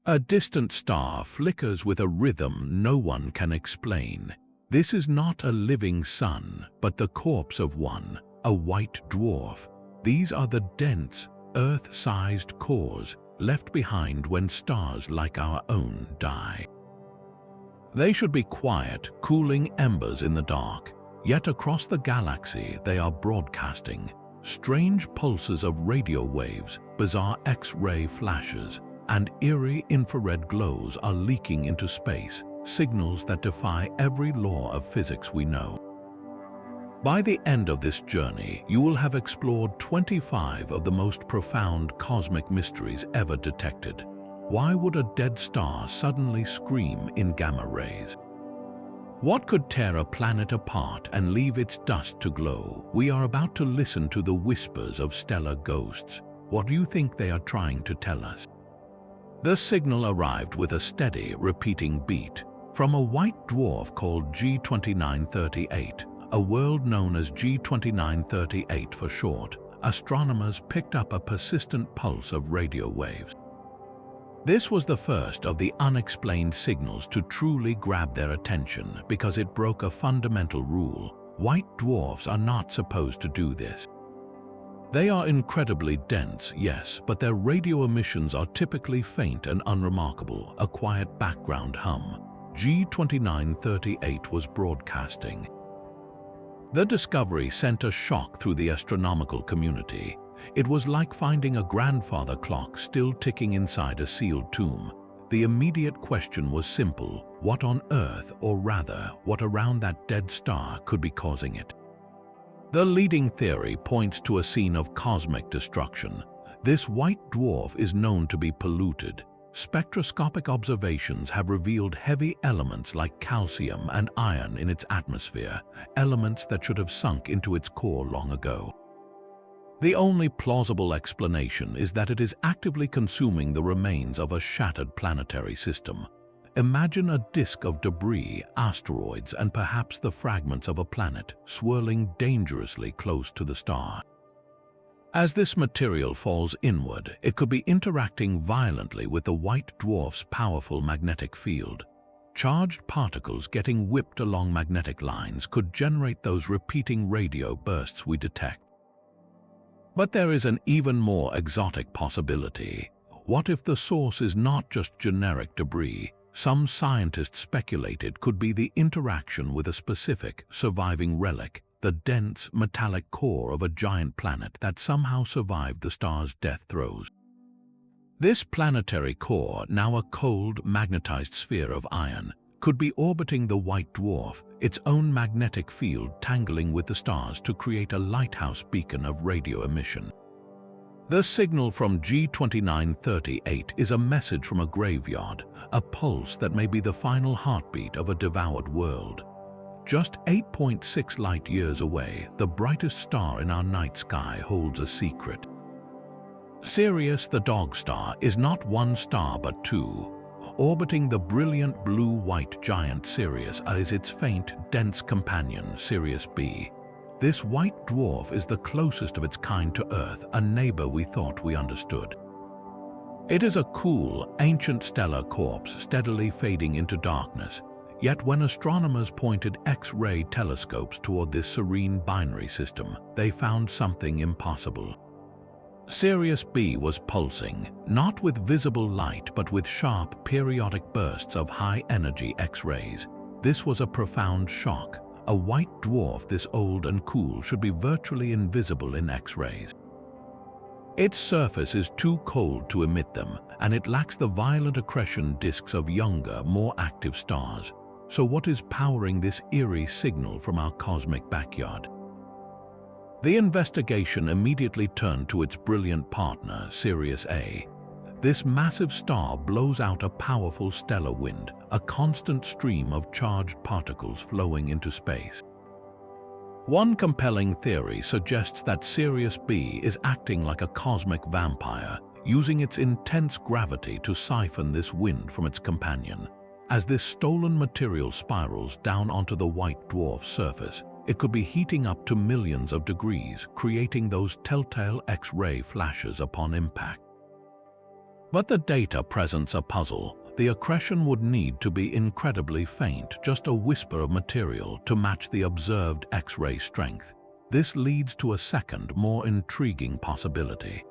A distant star flickers with a rhythm no one can explain. This is not a living sun, but the corpse of one, a white dwarf. These are the dense, Earth-sized cores left behind when stars like our own die. They should be quiet, cooling embers in the dark, yet across the galaxy they are broadcasting. Strange pulses of radio waves, bizarre X-ray flashes, and eerie infrared glows are leaking into space, signals that defy every law of physics we know. By the end of this journey, you will have explored 25 of the most profound cosmic mysteries ever detected. Why would a dead star suddenly scream in gamma rays? What could tear a planet apart and leave its dust to glow? We are about to listen to the whispers of stellar ghosts. What do you think they are trying to tell us? The signal arrived with a steady, repeating beat from a white dwarf called G2938, a world known as G2938 for short. Astronomers picked up a persistent pulse of radio waves. This was the first of the unexplained signals to truly grab their attention because it broke a fundamental rule. White dwarfs are not supposed to do this. They are incredibly dense, yes, but their radio emissions are typically faint and unremarkable, a quiet background hum. G2938 was broadcasting. The discovery sent a shock through the astronomical community. It was like finding a grandfather clock still ticking inside a sealed tomb. The immediate question was simple: what on earth, or rather, what around that dead star could be causing it? The leading theory points to a scene of cosmic destruction. This white dwarf is known to be polluted. Spectroscopic observations have revealed heavy elements like calcium and iron in its atmosphere, elements that should have sunk into its core long ago. The only plausible explanation is that it is actively consuming the remains of a shattered planetary system. Imagine a disk of debris, asteroids, and perhaps the fragments of a planet swirling dangerously close to the star. As this material falls inward, it could be interacting violently with the white dwarf's powerful magnetic field. Charged particles getting whipped along magnetic lines could generate those repeating radio bursts we detect. But there is an even more exotic possibility. What if the source is not just generic debris? Some scientists speculated could be the interaction with a specific surviving relic, the dense metallic core of a giant planet that somehow survived the star's death throes. This planetary core, now a cold, magnetized sphere of iron, could be orbiting the white dwarf, its own magnetic field tangling with the stars to create a lighthouse beacon of radio emission. The signal from G2938 is a message from a graveyard, a pulse that may be the final heartbeat of a devoured world. Just 8.6 light-years away, the brightest star in our night sky holds a secret. Sirius, the dog star, is not one star but two. Orbiting the brilliant blue-white giant Sirius is its faint, dense companion, Sirius B. This white dwarf is the closest of its kind to Earth, a neighbor we thought we understood. It is a cool, ancient stellar corpse steadily fading into darkness, yet when astronomers pointed X-ray telescopes toward this serene binary system, they found something impossible. Sirius B was pulsing, not with visible light but with sharp, periodic bursts of high-energy X-rays. This was a profound shock. A white dwarf this old and cool should be virtually invisible in X-rays. Its surface is too cold to emit them, and it lacks the violent accretion disks of younger, more active stars. So what is powering this eerie signal from our cosmic backyard? The investigation immediately turned to its brilliant partner, Sirius A. This massive star blows out a powerful stellar wind, a constant stream of charged particles flowing into space. One compelling theory suggests that Sirius B is acting like a cosmic vampire, using its intense gravity to siphon this wind from its companion. As this stolen material spirals down onto the white dwarf's surface, it could be heating up to millions of degrees, creating those telltale X-ray flashes upon impact. But the data presents a puzzle. The accretion would need to be incredibly faint, just a whisper of material, to match the observed X-ray strength. This leads to a second, more intriguing possibility.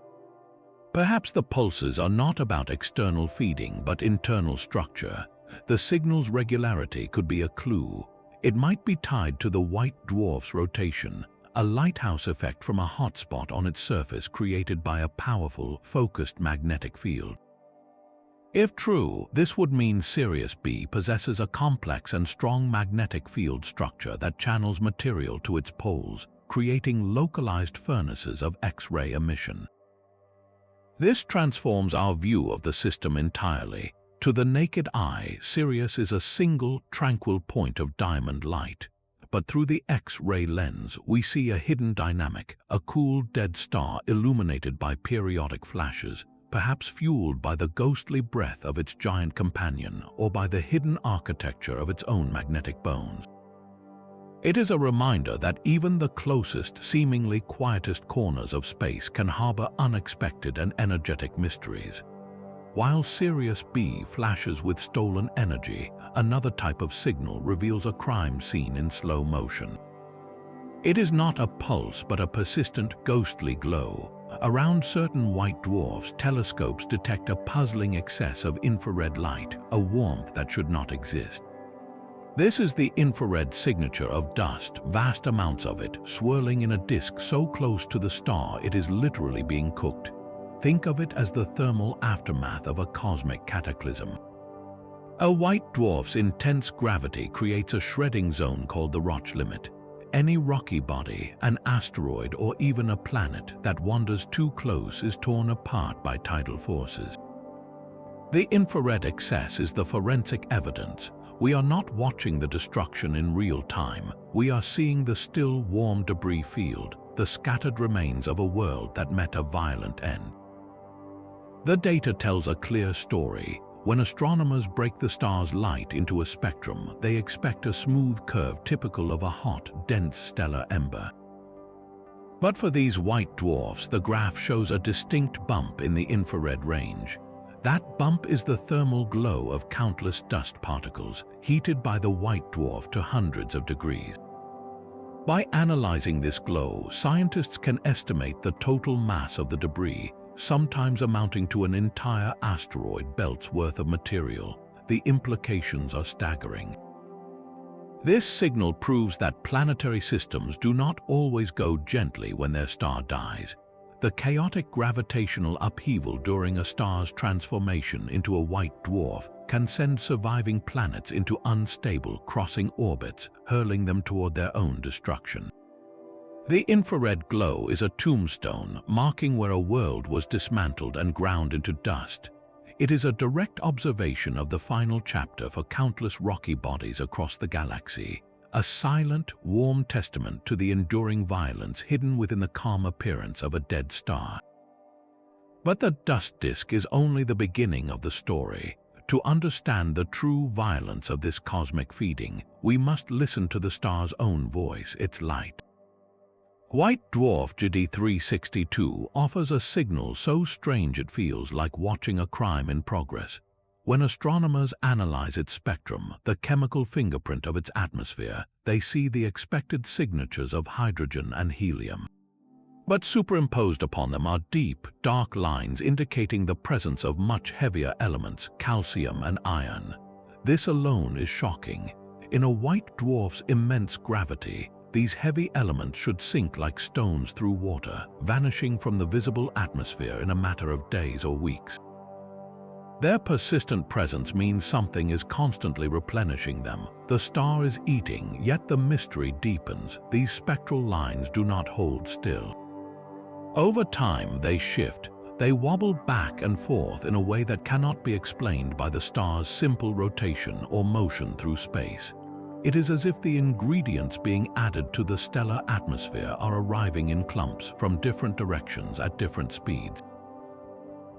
Perhaps the pulses are not about external feeding but internal structure. The signal's regularity could be a clue. It might be tied to the white dwarf's rotation, a lighthouse effect from a hotspot on its surface created by a powerful, focused magnetic field. If true, this would mean Sirius B possesses a complex and strong magnetic field structure that channels material to its poles, creating localized furnaces of X-ray emission. This transforms our view of the system entirely. To the naked eye, Sirius is a single, tranquil point of diamond light. But through the X-ray lens, we see a hidden dynamic, a cool, dead star illuminated by periodic flashes, perhaps fueled by the ghostly breath of its giant companion or by the hidden architecture of its own magnetic bones. It is a reminder that even the closest, seemingly quietest corners of space can harbor unexpected and energetic mysteries. While Sirius B flashes with stolen energy, another type of signal reveals a crime scene in slow motion. It is not a pulse but a persistent, ghostly glow. Around certain white dwarfs, telescopes detect a puzzling excess of infrared light, a warmth that should not exist. This is the infrared signature of dust, vast amounts of it, swirling in a disk so close to the star it is literally being cooked. Think of it as the thermal aftermath of a cosmic cataclysm. A white dwarf's intense gravity creates a shredding zone called the Roche limit. Any rocky body, an asteroid, or even a planet that wanders too close is torn apart by tidal forces. The infrared excess is the forensic evidence. We are not watching the destruction in real time. We are seeing the still, warm debris field, the scattered remains of a world that met a violent end. The data tells a clear story. When astronomers break the star's light into a spectrum, they expect a smooth curve typical of a hot, dense stellar ember. But for these white dwarfs, the graph shows a distinct bump in the infrared range. That bump is the thermal glow of countless dust particles, heated by the white dwarf to hundreds of degrees. By analyzing this glow, scientists can estimate the total mass of the debris, sometimes amounting to an entire asteroid belt's worth of material. The implications are staggering. This signal proves that planetary systems do not always go gently when their star dies. The chaotic gravitational upheaval during a star's transformation into a white dwarf can send surviving planets into unstable, crossing orbits, hurling them toward their own destruction. The infrared glow is a tombstone, marking where a world was dismantled and ground into dust. It is a direct observation of the final chapter for countless rocky bodies across the galaxy, a silent, warm testament to the enduring violence hidden within the calm appearance of a dead star. But the dust disk is only the beginning of the story. To understand the true violence of this cosmic feeding, we must listen to the star's own voice, its light. White dwarf GD362 offers a signal so strange it feels like watching a crime in progress. When astronomers analyze its spectrum, the chemical fingerprint of its atmosphere, they see the expected signatures of hydrogen and helium. But superimposed upon them are deep, dark lines indicating the presence of much heavier elements, calcium and iron. This alone is shocking. In a white dwarf's immense gravity, these heavy elements should sink like stones through water, vanishing from the visible atmosphere in a matter of days or weeks. Their persistent presence means something is constantly replenishing them. The star is eating, yet the mystery deepens. These spectral lines do not hold still. Over time, they shift. They wobble back and forth in a way that cannot be explained by the star's simple rotation or motion through space. It is as if the ingredients being added to the stellar atmosphere are arriving in clumps from different directions at different speeds.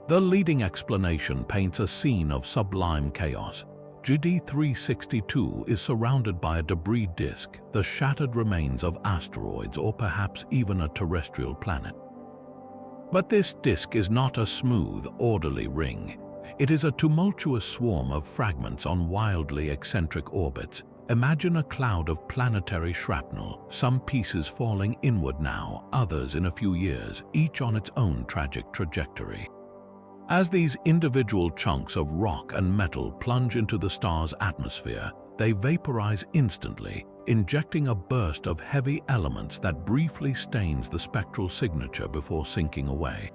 The leading explanation paints a scene of sublime chaos. GD362 is surrounded by a debris disk, the shattered remains of asteroids or perhaps even a terrestrial planet. But this disk is not a smooth, orderly ring. It is a tumultuous swarm of fragments on wildly eccentric orbits. Imagine a cloud of planetary shrapnel, some pieces falling inward now, others in a few years, each on its own tragic trajectory. As these individual chunks of rock and metal plunge into the star's atmosphere, they vaporize instantly, injecting a burst of heavy elements that briefly stains the spectral signature before sinking away.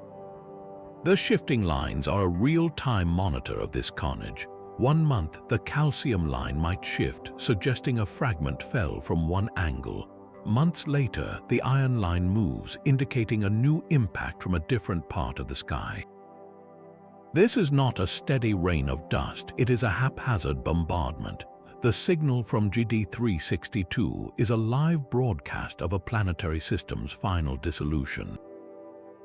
The shifting lines are a real-time monitor of this carnage. 1 month, the calcium line might shift, suggesting a fragment fell from one angle. Months later, the iron line moves, indicating a new impact from a different part of the sky. This is not a steady rain of dust, it is a haphazard bombardment. The signal from GD362 is a live broadcast of a planetary system's final dissolution.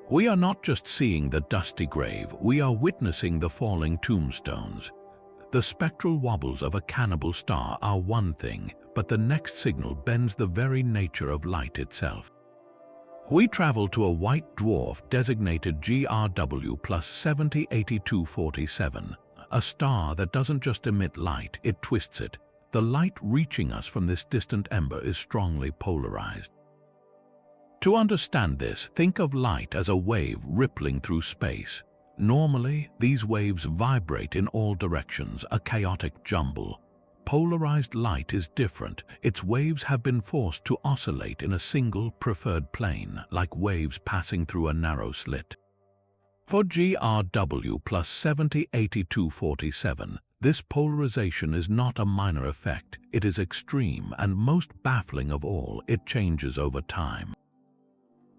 We are not just seeing the dusty grave, we are witnessing the falling tombstones. The spectral wobbles of a cannibal star are one thing, but the next signal bends the very nature of light itself. We travel to a white dwarf designated GRW plus 708247, a star that doesn't just emit light, it twists it. The light reaching us from this distant ember is strongly polarized. To understand this, think of light as a wave rippling through space. Normally, these waves vibrate in all directions, a chaotic jumble. Polarized light is different. Its waves have been forced to oscillate in a single preferred plane, like waves passing through a narrow slit. For GRW plus 708247, this polarization is not a minor effect. It is extreme, and most baffling of all, it changes over time.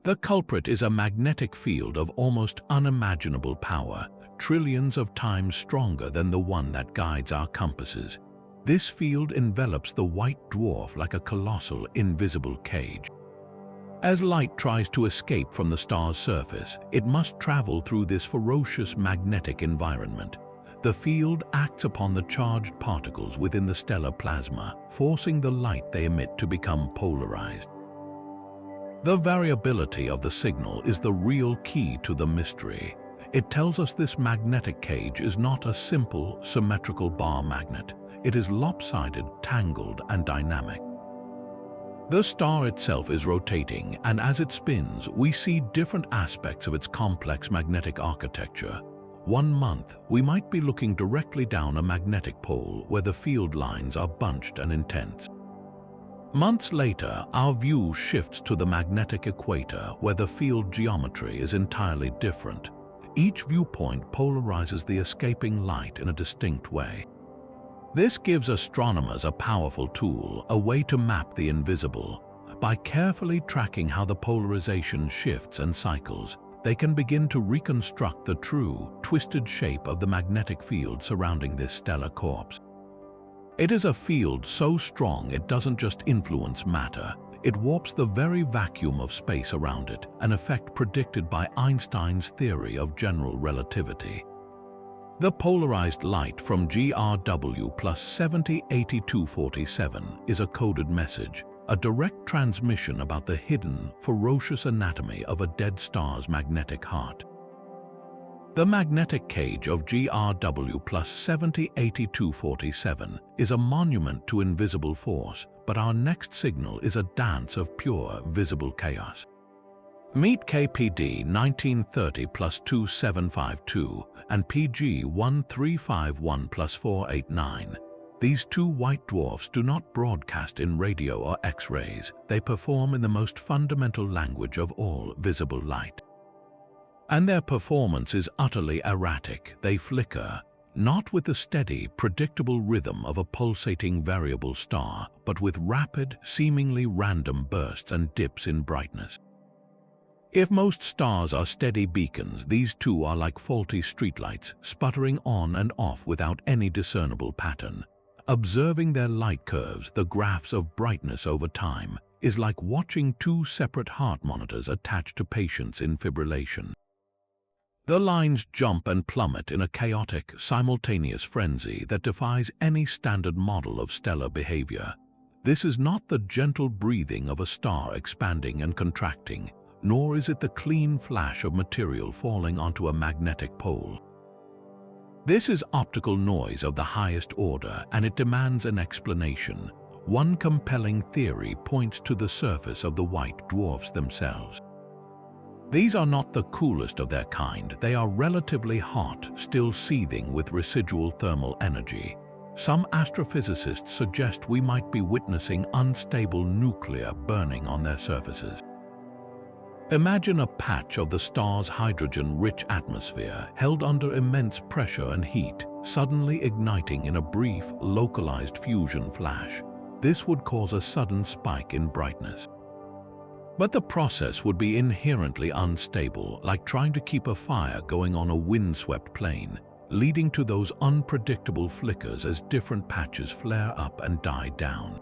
The culprit is a magnetic field of almost unimaginable power, trillions of times stronger than the one that guides our compasses. This field envelops the white dwarf like a colossal, invisible cage. As light tries to escape from the star's surface, it must travel through this ferocious magnetic environment. The field acts upon the charged particles within the stellar plasma, forcing the light they emit to become polarized. The variability of the signal is the real key to the mystery. It tells us this magnetic cage is not a simple, symmetrical bar magnet. It is lopsided, tangled, and dynamic. The star itself is rotating, and as it spins, we see different aspects of its complex magnetic architecture. 1 month, we might be looking directly down a magnetic pole where the field lines are bunched and intense. Months later, our view shifts to the magnetic equator, where the field geometry is entirely different. Each viewpoint polarizes the escaping light in a distinct way. This gives astronomers a powerful tool, a way to map the invisible. By carefully tracking how the polarization shifts and cycles, they can begin to reconstruct the true, twisted shape of the magnetic field surrounding this stellar corpse. It is a field so strong it doesn't just influence matter, it warps the very vacuum of space around it, an effect predicted by Einstein's theory of general relativity. The polarized light from GRW plus 708247 is a coded message, a direct transmission about the hidden, ferocious anatomy of a dead star's magnetic heart. The magnetic cage of GRW plus 708247 is a monument to invisible force, but our next signal is a dance of pure, visible chaos. Meet KPD 1930 plus 2752 and PG 1351 plus 489. These two white dwarfs do not broadcast in radio or X-rays. They perform in the most fundamental language of all, visible light. And their performance is utterly erratic. They flicker, not with the steady, predictable rhythm of a pulsating variable star, but with rapid, seemingly random bursts and dips in brightness. If most stars are steady beacons, these two are like faulty streetlights, sputtering on and off without any discernible pattern. Observing their light curves, the graphs of brightness over time, is like watching two separate heart monitors attached to patients in fibrillation. The lines jump and plummet in a chaotic, simultaneous frenzy that defies any standard model of stellar behavior. This is not the gentle breathing of a star expanding and contracting, nor is it the clean flash of material falling onto a magnetic pole. This is optical noise of the highest order, and it demands an explanation. One compelling theory points to the surface of the white dwarfs themselves. These are not the coolest of their kind. They are relatively hot, still seething with residual thermal energy. Some astrophysicists suggest we might be witnessing unstable nuclear burning on their surfaces. Imagine a patch of the star's hydrogen-rich atmosphere held under immense pressure and heat, suddenly igniting in a brief, localized fusion flash. This would cause a sudden spike in brightness. But the process would be inherently unstable, like trying to keep a fire going on a windswept plain, leading to those unpredictable flickers as different patches flare up and die down.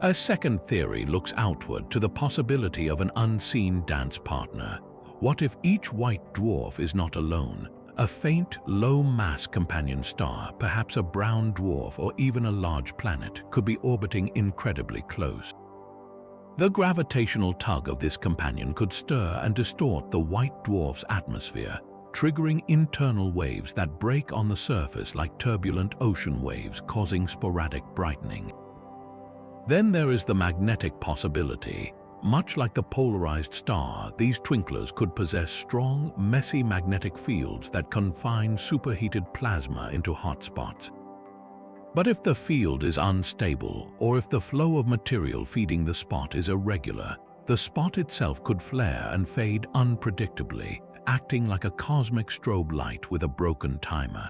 A second theory looks outward to the possibility of an unseen dance partner. What if each white dwarf is not alone? A faint, low-mass companion star, perhaps a brown dwarf or even a large planet, could be orbiting incredibly close. The gravitational tug of this companion could stir and distort the white dwarf's atmosphere, triggering internal waves that break on the surface like turbulent ocean waves, causing sporadic brightening. Then there is the magnetic possibility. Much like the polarized star, these twinklers could possess strong, messy magnetic fields that confine superheated plasma into hotspots. But if the field is unstable, or if the flow of material feeding the spot is irregular, the spot itself could flare and fade unpredictably, acting like a cosmic strobe light with a broken timer.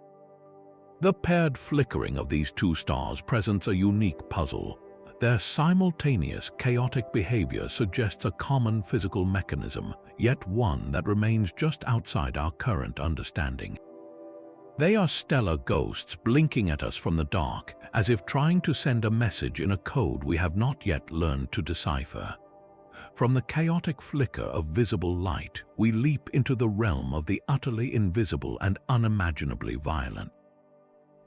The paired flickering of these two stars presents a unique puzzle. Their simultaneous, chaotic behavior suggests a common physical mechanism, yet one that remains just outside our current understanding. They are stellar ghosts blinking at us from the dark, as if trying to send a message in a code we have not yet learned to decipher. From the chaotic flicker of visible light, we leap into the realm of the utterly invisible and unimaginably violent.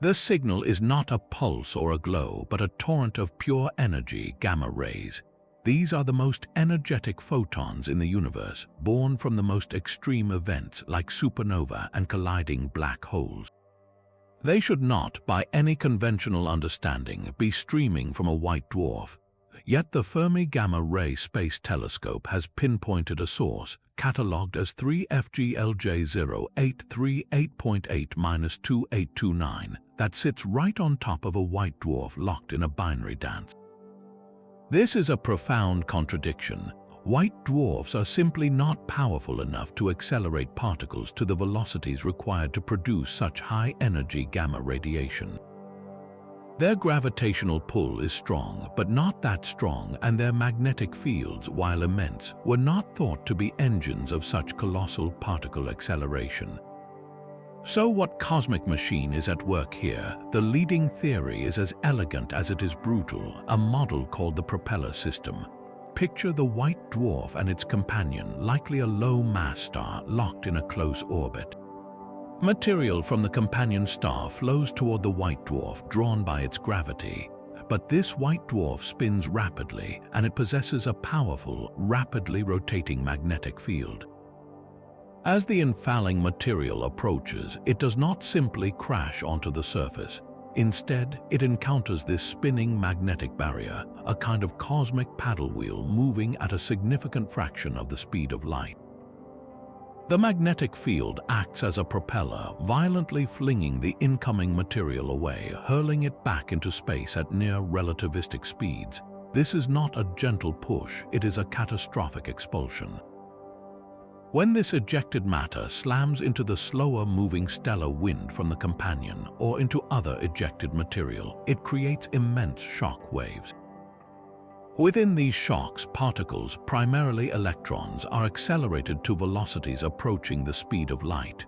The signal is not a pulse or a glow, but a torrent of pure energy, gamma rays. These are the most energetic photons in the universe, born from the most extreme events like supernova and colliding black holes. They should not, by any conventional understanding, be streaming from a white dwarf. Yet the Fermi Gamma Ray Space Telescope has pinpointed a source, catalogued as 3FGLJ0838.8-2829, that sits right on top of a white dwarf locked in a binary dance. This is a profound contradiction. White dwarfs are simply not powerful enough to accelerate particles to the velocities required to produce such high-energy gamma radiation. Their gravitational pull is strong, but not that strong, and their magnetic fields, while immense, were not thought to be engines of such colossal particle acceleration. So what cosmic machine is at work here? The leading theory is as elegant as it is brutal, a model called the propeller system. Picture the white dwarf and its companion, likely a low-mass star locked in a close orbit. Material from the companion star flows toward the white dwarf, drawn by its gravity. But this white dwarf spins rapidly, and it possesses a powerful, rapidly rotating magnetic field. As the infalling material approaches, it does not simply crash onto the surface. Instead, it encounters this spinning magnetic barrier, a kind of cosmic paddle wheel moving at a significant fraction of the speed of light. The magnetic field acts as a propeller, violently flinging the incoming material away, hurling it back into space at near relativistic speeds. This is not a gentle push, it is a catastrophic expulsion. When this ejected matter slams into the slower-moving stellar wind from the companion or into other ejected material, it creates immense shock waves. Within these shocks, particles, primarily electrons, are accelerated to velocities approaching the speed of light.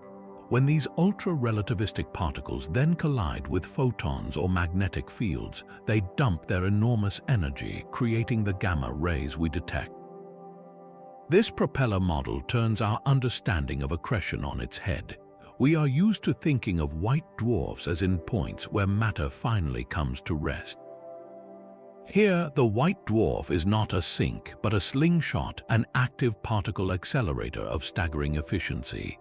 When these ultra-relativistic particles then collide with photons or magnetic fields, they dump their enormous energy, creating the gamma rays we detect. This propeller model turns our understanding of accretion on its head. We are used to thinking of white dwarfs as in points where matter finally comes to rest. Here, the white dwarf is not a sink, but a slingshot, an active particle accelerator of staggering efficiency.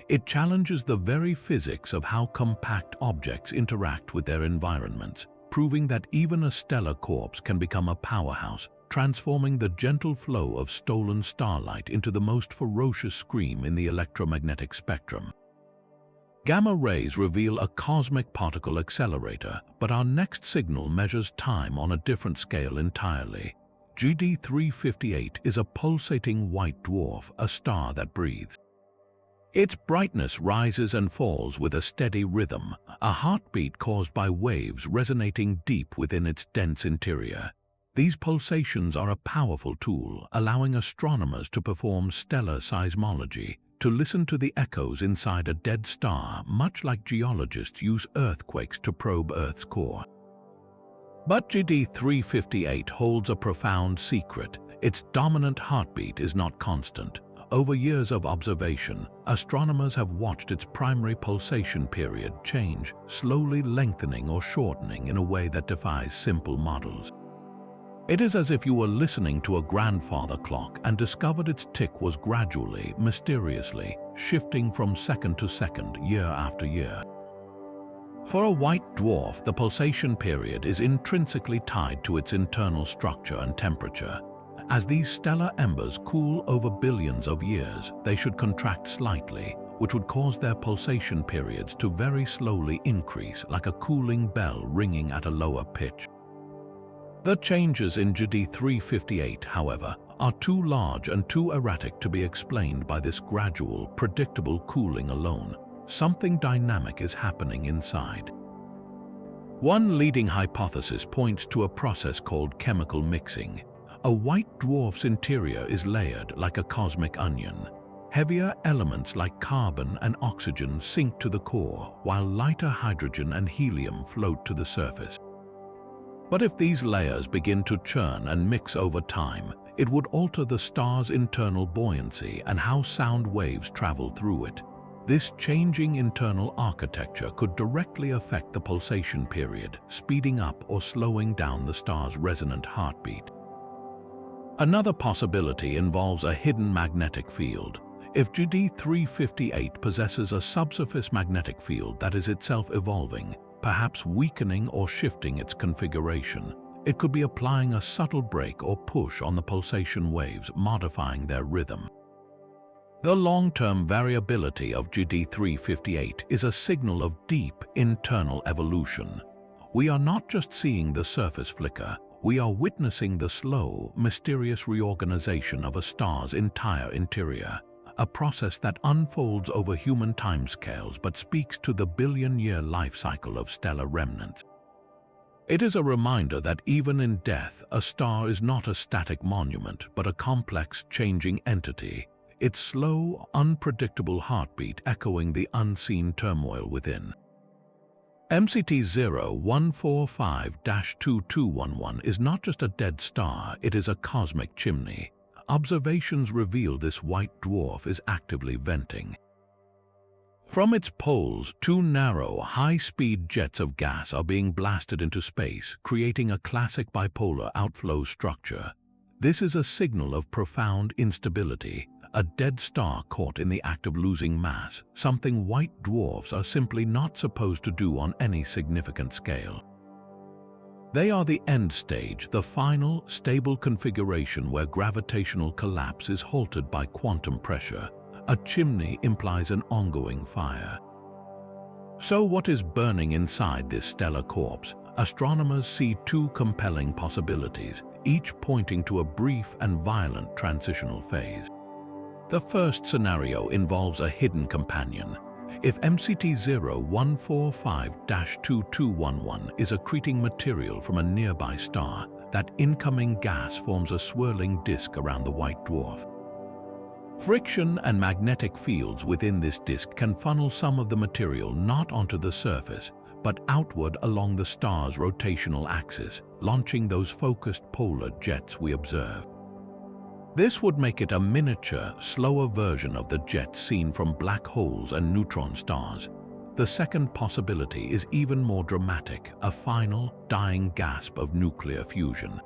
It challenges the very physics of how compact objects interact with their environments, proving that even a stellar corpse can become a powerhouse, transforming the gentle flow of stolen starlight into the most ferocious scream in the electromagnetic spectrum. Gamma rays reveal a cosmic particle accelerator, but our next signal measures time on a different scale entirely. GD 358 is a pulsating white dwarf, a star that breathes. Its brightness rises and falls with a steady rhythm, a heartbeat caused by waves resonating deep within its dense interior. These pulsations are a powerful tool, allowing astronomers to perform stellar seismology, to listen to the echoes inside a dead star, much like geologists use earthquakes to probe Earth's core. But GD 358 holds a profound secret. Its dominant heartbeat is not constant. Over years of observation, astronomers have watched its primary pulsation period change, slowly lengthening or shortening in a way that defies simple models. It is as if you were listening to a grandfather clock and discovered its tick was gradually, mysteriously, shifting from second to second, year after year. For a white dwarf, the pulsation period is intrinsically tied to its internal structure and temperature. As these stellar embers cool over billions of years, they should contract slightly, which would cause their pulsation periods to very slowly increase, like a cooling bell ringing at a lower pitch. The changes in GD 358, however, are too large and too erratic to be explained by this gradual, predictable cooling alone. Something dynamic is happening inside. One leading hypothesis points to a process called chemical mixing. A white dwarf's interior is layered like a cosmic onion. Heavier elements like carbon and oxygen sink to the core, while lighter hydrogen and helium float to the surface. But if these layers begin to churn and mix over time, it would alter the star's internal buoyancy and how sound waves travel through it. This changing internal architecture could directly affect the pulsation period, speeding up or slowing down the star's resonant heartbeat. Another possibility involves a hidden magnetic field. If GD 358 possesses a subsurface magnetic field that is itself evolving, perhaps weakening or shifting its configuration, it could be applying a subtle brake or push on the pulsation waves, modifying their rhythm. The long-term variability of GD 358 is a signal of deep internal evolution. We are not just seeing the surface flicker, we are witnessing the slow, mysterious reorganization of a star's entire interior. A process that unfolds over human timescales but speaks to the billion-year life cycle of stellar remnants. It is a reminder that even in death, a star is not a static monument but a complex, changing entity, its slow, unpredictable heartbeat echoing the unseen turmoil within. MCT 0145-2211 is not just a dead star, it is a cosmic chimney. Observations reveal this white dwarf is actively venting. From its poles, two narrow, high-speed jets of gas are being blasted into space, creating a classic bipolar outflow structure. This is a signal of profound instability, a dead star caught in the act of losing mass, something white dwarfs are simply not supposed to do on any significant scale. They are the end stage, the final, stable configuration where gravitational collapse is halted by quantum pressure. A chimney implies an ongoing fire. So what is burning inside this stellar corpse? Astronomers see two compelling possibilities, each pointing to a brief and violent transitional phase. The first scenario involves a hidden companion. If MCT 0145-2211 is accreting material from a nearby star, that incoming gas forms a swirling disk around the white dwarf. Friction and magnetic fields within this disk can funnel some of the material not onto the surface, but outward along the star's rotational axis, launching those focused polar jets we observe. This would make it a miniature, slower version of the jets seen from black holes and neutron stars. The second possibility is even more dramatic, a final, dying gasp of nuclear fusion.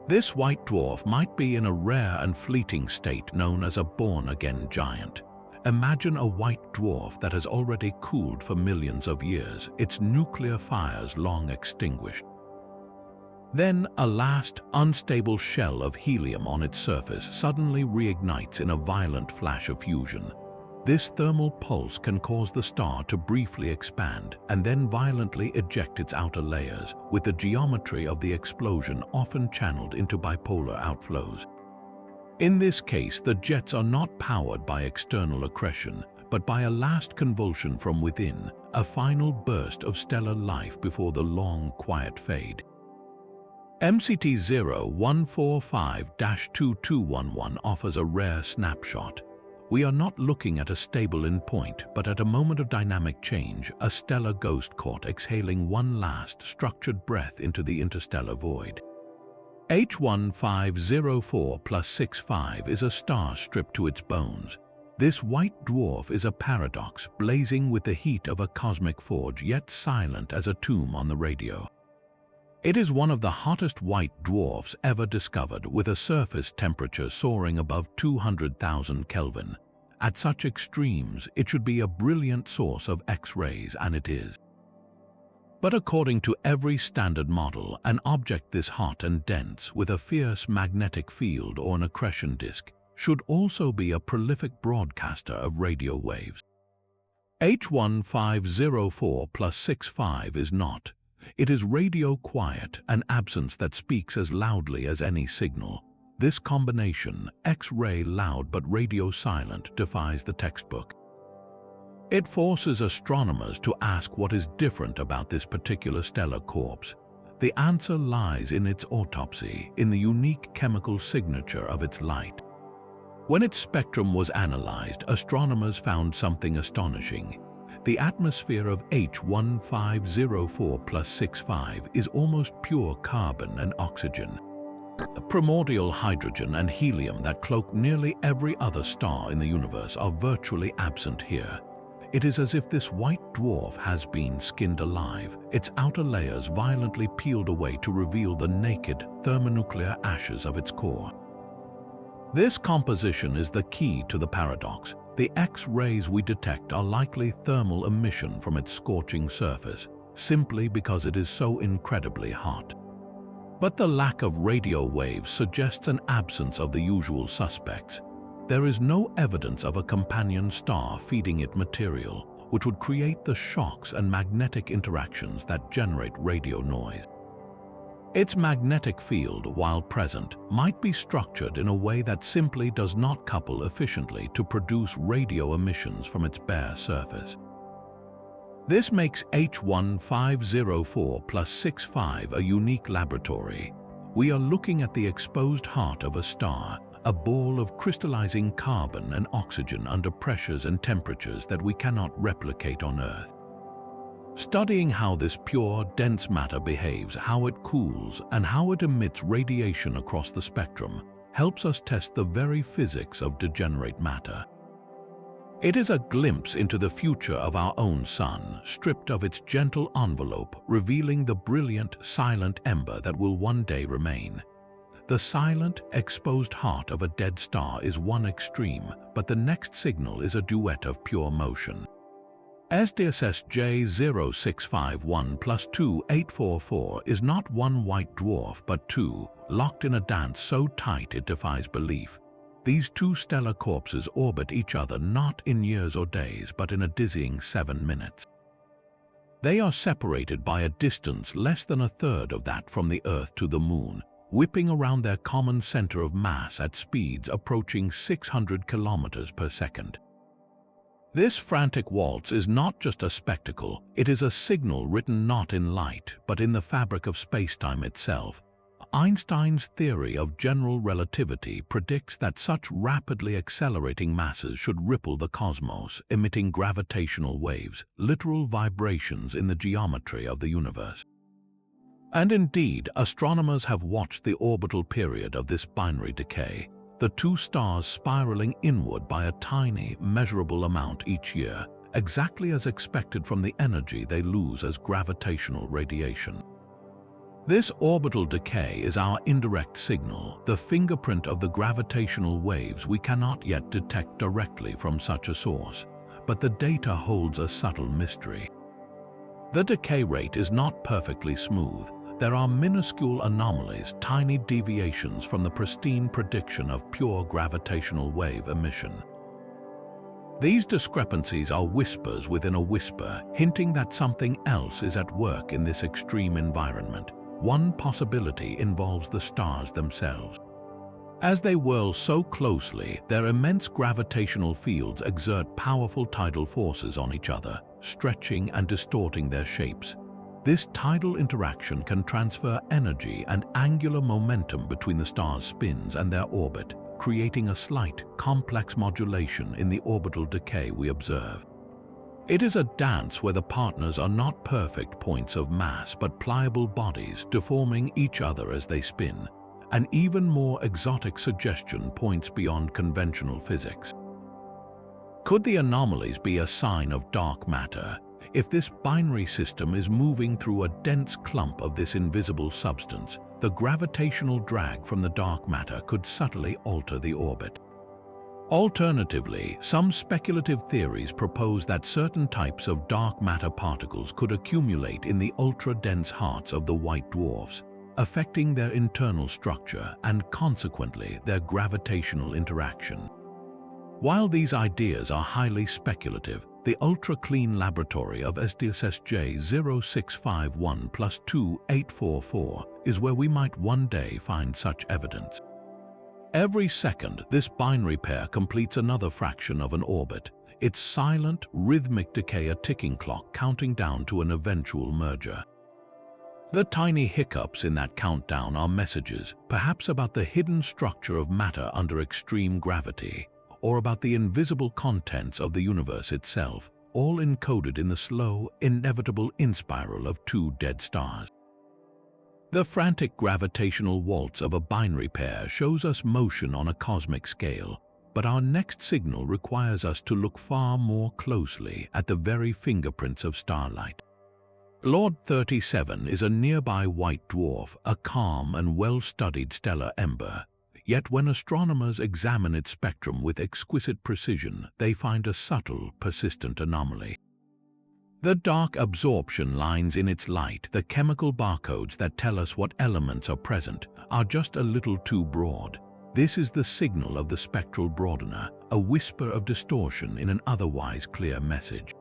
This white dwarf might be in a rare and fleeting state known as a born-again giant. Imagine a white dwarf that has already cooled for millions of years, its nuclear fires long extinguished. Then a last, unstable shell of helium on its surface suddenly reignites in a violent flash of fusion. This thermal pulse can cause the star to briefly expand and then violently eject its outer layers, with the geometry of the explosion often channeled into bipolar outflows. In this case, the jets are not powered by external accretion, but by a last convulsion from within, a final burst of stellar life before the long, quiet fade. MCT 0145-2211 offers a rare snapshot. We are not looking at a stable endpoint, but at a moment of dynamic change, a stellar ghost caught exhaling one last structured breath into the interstellar void. H1504+65 is a star stripped to its bones. This white dwarf is a paradox, blazing with the heat of a cosmic forge, yet silent as a tomb on the radio. It is one of the hottest white dwarfs ever discovered, with a surface temperature soaring above 200,000 Kelvin. At such extremes, it should be a brilliant source of X-rays, and it is. But according to every standard model, an object this hot and dense, with a fierce magnetic field or an accretion disk, should also be a prolific broadcaster of radio waves. H1504+65 is not. It is radio quiet, an absence that speaks as loudly as any signal. This combination, X-ray loud but radio silent, defies the textbook. It forces astronomers to ask what is different about this particular stellar corpse. The answer lies in its autopsy, in the unique chemical signature of its light. When its spectrum was analyzed, astronomers found something astonishing. The atmosphere of H1504+65 is almost pure carbon and oxygen. Primordial hydrogen and helium that cloak nearly every other star in the universe are virtually absent here. It is as if this white dwarf has been skinned alive, its outer layers violently peeled away to reveal the naked thermonuclear ashes of its core. This composition is the key to the paradox. The X-rays we detect are likely thermal emission from its scorching surface, simply because it is so incredibly hot. But the lack of radio waves suggests an absence of the usual suspects. There is no evidence of a companion star feeding it material, which would create the shocks and magnetic interactions that generate radio noise. Its magnetic field, while present, might be structured in a way that simply does not couple efficiently to produce radio emissions from its bare surface. This makes H1504+65 a unique laboratory. We are looking at the exposed heart of a star, a ball of crystallizing carbon and oxygen under pressures and temperatures that we cannot replicate on Earth. Studying how this pure, dense matter behaves, how it cools, and how it emits radiation across the spectrum, helps us test the very physics of degenerate matter. It is a glimpse into the future of our own sun, stripped of its gentle envelope, revealing the brilliant, silent ember that will one day remain. The silent, exposed heart of a dead star is one extreme, but the next signal is a duet of pure motion. SDSS J0651+2844 is not one white dwarf but two, locked in a dance so tight it defies belief. These two stellar corpses orbit each other not in years or days, but in a dizzying 7 minutes. They are separated by a distance less than a third of that from the Earth to the Moon, whipping around their common center of mass at speeds approaching 600 kilometers per second. This frantic waltz is not just a spectacle, it is a signal written not in light, but in the fabric of spacetime itself. Einstein's theory of general relativity predicts that such rapidly accelerating masses should ripple the cosmos, emitting gravitational waves, literal vibrations in the geometry of the universe. And indeed, astronomers have watched the orbital period of this binary decay, the two stars spiraling inward by a tiny, measurable amount each year, exactly as expected from the energy they lose as gravitational radiation. This orbital decay is our indirect signal, the fingerprint of the gravitational waves we cannot yet detect directly from such a source, but the data holds a subtle mystery. The decay rate is not perfectly smooth. There are minuscule anomalies, tiny deviations from the pristine prediction of pure gravitational wave emission. These discrepancies are whispers within a whisper, hinting that something else is at work in this extreme environment. One possibility involves the stars themselves. As they whirl so closely, their immense gravitational fields exert powerful tidal forces on each other, stretching and distorting their shapes. This tidal interaction can transfer energy and angular momentum between the star's spins and their orbit, creating a slight, complex modulation in the orbital decay we observe. It is a dance where the partners are not perfect points of mass but pliable bodies deforming each other as they spin. An even more exotic suggestion points beyond conventional physics. Could the anomalies be a sign of dark matter? If this binary system is moving through a dense clump of this invisible substance, the gravitational drag from the dark matter could subtly alter the orbit. Alternatively, some speculative theories propose that certain types of dark matter particles could accumulate in the ultra-dense hearts of the white dwarfs, affecting their internal structure and consequently their gravitational interaction. While these ideas are highly speculative, the ultra-clean laboratory of SDSSJ 0651+2844 is where we might one day find such evidence. Every second, this binary pair completes another fraction of an orbit, its silent, rhythmic decay a ticking clock counting down to an eventual merger. The tiny hiccups in that countdown are messages, perhaps about the hidden structure of matter under extreme gravity, or about the invisible contents of the universe itself, all encoded in the slow, inevitable inspiral of two dead stars. The frantic gravitational waltz of a binary pair shows us motion on a cosmic scale, but our next signal requires us to look far more closely at the very fingerprints of starlight. Lord 37 is a nearby white dwarf, a calm and well-studied stellar ember. Yet when astronomers examine its spectrum with exquisite precision, they find a subtle, persistent anomaly. The dark absorption lines in its light, the chemical barcodes that tell us what elements are present, are just a little too broad. This is the signal of the spectral broadener, a whisper of distortion in an otherwise clear message.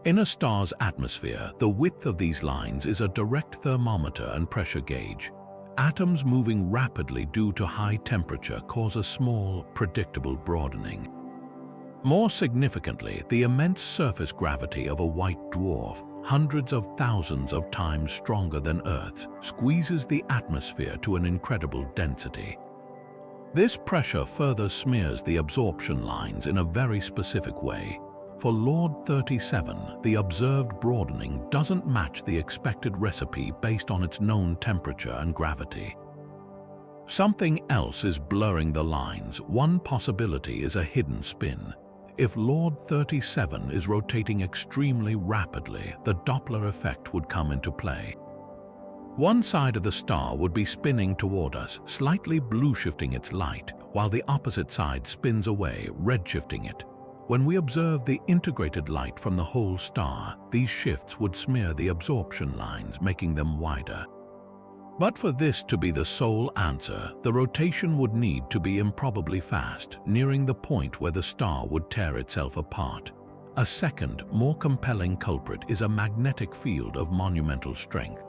In a star's atmosphere, the width of these lines is a direct thermometer and pressure gauge. Atoms moving rapidly due to high temperature cause a small, predictable broadening. More significantly, the immense surface gravity of a white dwarf, hundreds of thousands of times stronger than Earth's, squeezes the atmosphere to an incredible density. This pressure further smears the absorption lines in a very specific way. For Lord 37, the observed broadening doesn't match the expected recipe based on its known temperature and gravity. Something else is blurring the lines. One possibility is a hidden spin. If Lord 37 is rotating extremely rapidly, the Doppler effect would come into play. One side of the star would be spinning toward us, slightly blue-shifting its light, while the opposite side spins away, red-shifting it. When we observe the integrated light from the whole star, these shifts would smear the absorption lines, making them wider. But for this to be the sole answer, the rotation would need to be improbably fast, nearing the point where the star would tear itself apart. A second, more compelling culprit is a magnetic field of monumental strength.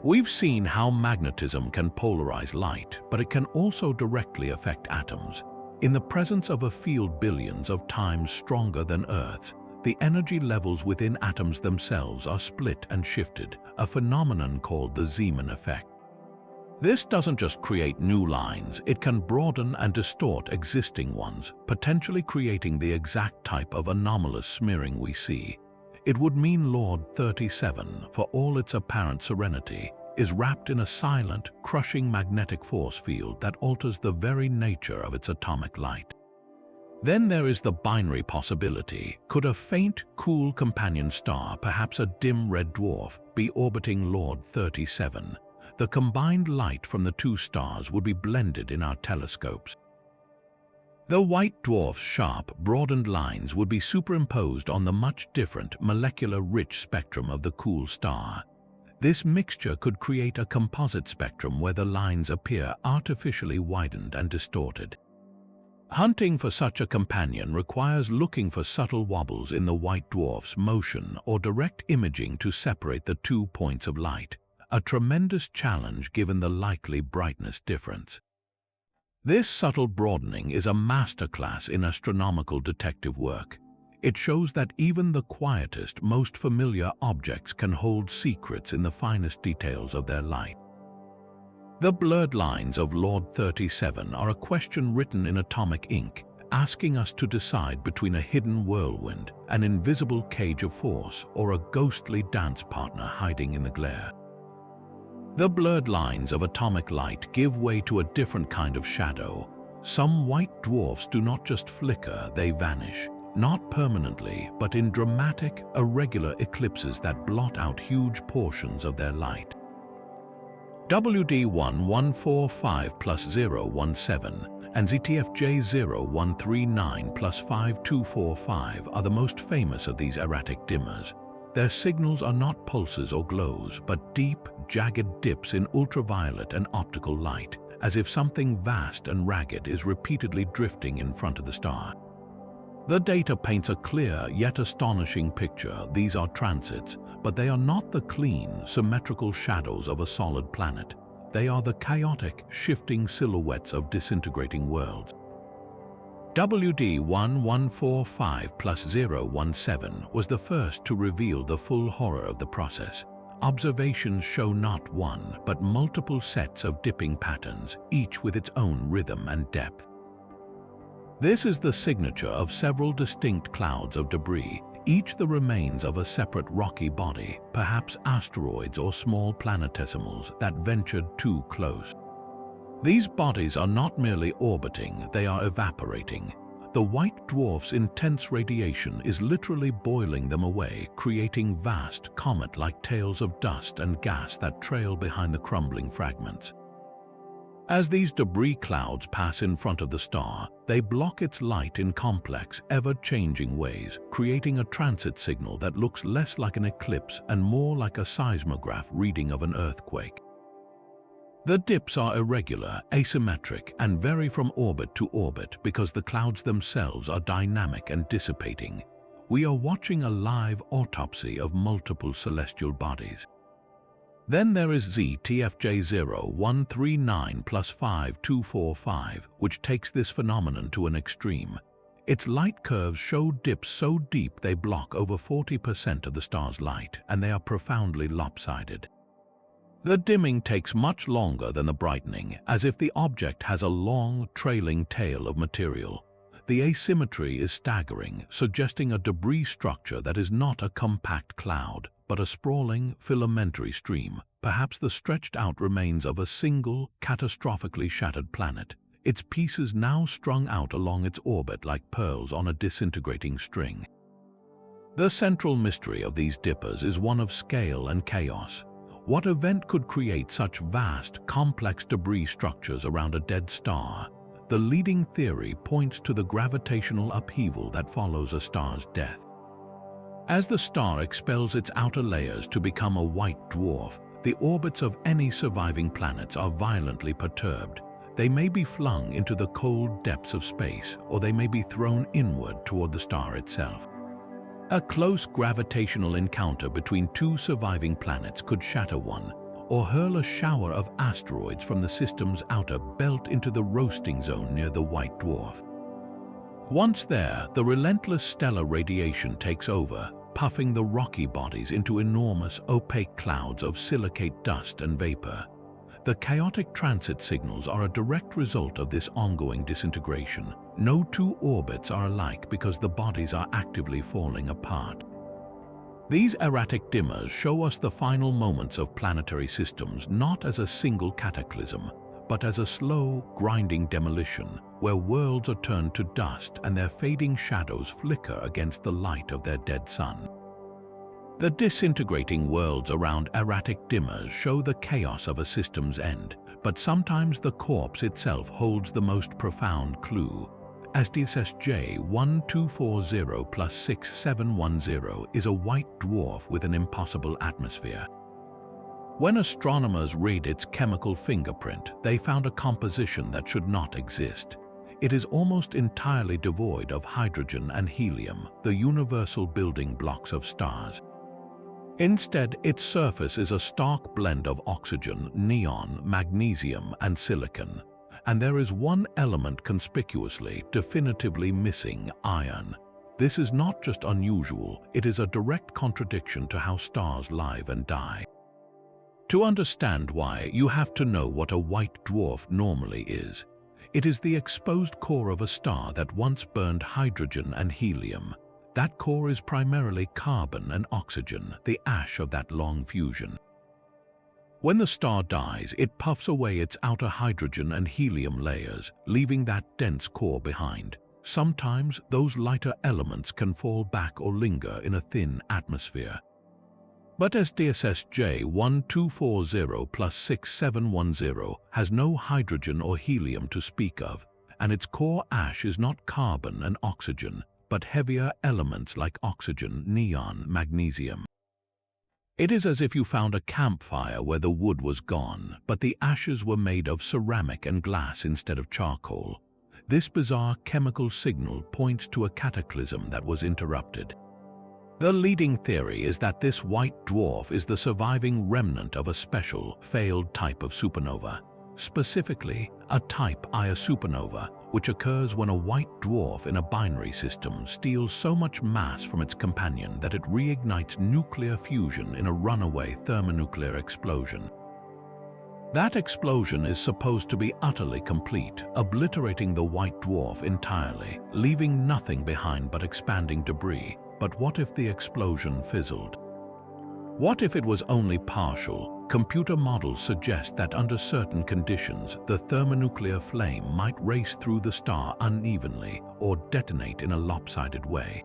We've seen how magnetism can polarize light, but it can also directly affect atoms. In the presence of a field billions of times stronger than Earth's, the energy levels within atoms themselves are split and shifted, a phenomenon called the Zeeman effect. This doesn't just create new lines, it can broaden and distort existing ones, potentially creating the exact type of anomalous smearing we see. It would mean Lord 37, for all its apparent serenity, is wrapped in a silent, crushing magnetic force field that alters the very nature of its atomic light. Then there is the binary possibility. Could a faint, cool companion star, perhaps a dim red dwarf, be orbiting Lord 37? The combined light from the two stars would be blended in our telescopes. The white dwarf's sharp, broadened lines would be superimposed on the much different, molecular-rich spectrum of the cool star. This mixture could create a composite spectrum where the lines appear artificially widened and distorted. Hunting for such a companion requires looking for subtle wobbles in the white dwarf's motion or direct imaging to separate the 2 points of light, a tremendous challenge given the likely brightness difference. This subtle broadening is a masterclass in astronomical detective work. It shows that even the quietest, most familiar objects can hold secrets in the finest details of their light. The blurred lines of Lord 37 are a question written in atomic ink, asking us to decide between a hidden whirlwind, an invisible cage of force, or a ghostly dance partner hiding in the glare. The blurred lines of atomic light give way to a different kind of shadow. Some white dwarfs do not just flicker, they vanish, not permanently, but in dramatic, irregular eclipses that blot out huge portions of their light. WD1145 plus 017 and ZTFJ0139 plus 5245 are the most famous of these erratic dimmers. Their signals are not pulses or glows, but deep, jagged dips in ultraviolet and optical light, as if something vast and ragged is repeatedly drifting in front of the star. The data paints a clear yet astonishing picture. These are transits, but they are not the clean, symmetrical shadows of a solid planet. They are the chaotic, shifting silhouettes of disintegrating worlds. WD1145 plus 017 was the first to reveal the full horror of the process. Observations show not one, but multiple sets of dipping patterns, each with its own rhythm and depth. This is the signature of several distinct clouds of debris, each the remains of a separate rocky body, perhaps asteroids or small planetesimals that ventured too close. These bodies are not merely orbiting, they are evaporating. The white dwarf's intense radiation is literally boiling them away, creating vast, comet-like tails of dust and gas that trail behind the crumbling fragments. As these debris clouds pass in front of the star, they block its light in complex, ever-changing ways, creating a transit signal that looks less like an eclipse and more like a seismograph reading of an earthquake. The dips are irregular, asymmetric, and vary from orbit to orbit because the clouds themselves are dynamic and dissipating. We are watching a live autopsy of multiple celestial bodies. Then there is ZTFJ0139 plus 5245, which takes this phenomenon to an extreme. Its light curves show dips so deep they block over 40% of the star's light, and they are profoundly lopsided. The dimming takes much longer than the brightening, as if the object has a long, trailing tail of material. The asymmetry is staggering, suggesting a debris structure that is not a compact cloud, but a sprawling, filamentary stream, perhaps the stretched-out remains of a single, catastrophically shattered planet, its pieces now strung out along its orbit like pearls on a disintegrating string. The central mystery of these dippers is one of scale and chaos. What event could create such vast, complex debris structures around a dead star? The leading theory points to the gravitational upheaval that follows a star's death. As the star expels its outer layers to become a white dwarf, the orbits of any surviving planets are violently perturbed. They may be flung into the cold depths of space, or they may be thrown inward toward the star itself. A close gravitational encounter between two surviving planets could shatter one, or hurl a shower of asteroids from the system's outer belt into the roasting zone near the white dwarf. Once there, the relentless stellar radiation takes over, puffing the rocky bodies into enormous, opaque clouds of silicate dust and vapor. The chaotic transit signals are a direct result of this ongoing disintegration. No two orbits are alike because the bodies are actively falling apart. These erratic dimmers show us the final moments of planetary systems not as a single cataclysm, but as a slow, grinding demolition where worlds are turned to dust and their fading shadows flicker against the light of their dead sun. The disintegrating worlds around erratic dimmers show the chaos of a system's end, but sometimes the corpse itself holds the most profound clue. SDSS J1240 plus 6710 is a white dwarf with an impossible atmosphere. When astronomers read its chemical fingerprint, they found a composition that should not exist. It is almost entirely devoid of hydrogen and helium, the universal building blocks of stars. Instead, its surface is a stark blend of oxygen, neon, magnesium, and silicon. And there is one element conspicuously, definitively missing: iron. This is not just unusual, it is a direct contradiction to how stars live and die. To understand why, you have to know what a white dwarf normally is. It is the exposed core of a star that once burned hydrogen and helium. That core is primarily carbon and oxygen, the ash of that long fusion. When the star dies, it puffs away its outer hydrogen and helium layers, leaving that dense core behind. Sometimes those lighter elements can fall back or linger in a thin atmosphere. But SDSS J1240 plus 6710 has no hydrogen or helium to speak of, and its core ash is not carbon and oxygen, but heavier elements like oxygen, neon, magnesium. It is as if you found a campfire where the wood was gone, but the ashes were made of ceramic and glass instead of charcoal. This bizarre chemical signal points to a cataclysm that was interrupted. The leading theory is that this white dwarf is the surviving remnant of a special, failed type of supernova. Specifically, a type Ia supernova, which occurs when a white dwarf in a binary system steals so much mass from its companion that it reignites nuclear fusion in a runaway thermonuclear explosion. That explosion is supposed to be utterly complete, obliterating the white dwarf entirely, leaving nothing behind but expanding debris. But what if the explosion fizzled? What if it was only partial? Computer models suggest that under certain conditions, the thermonuclear flame might race through the star unevenly or detonate in a lopsided way.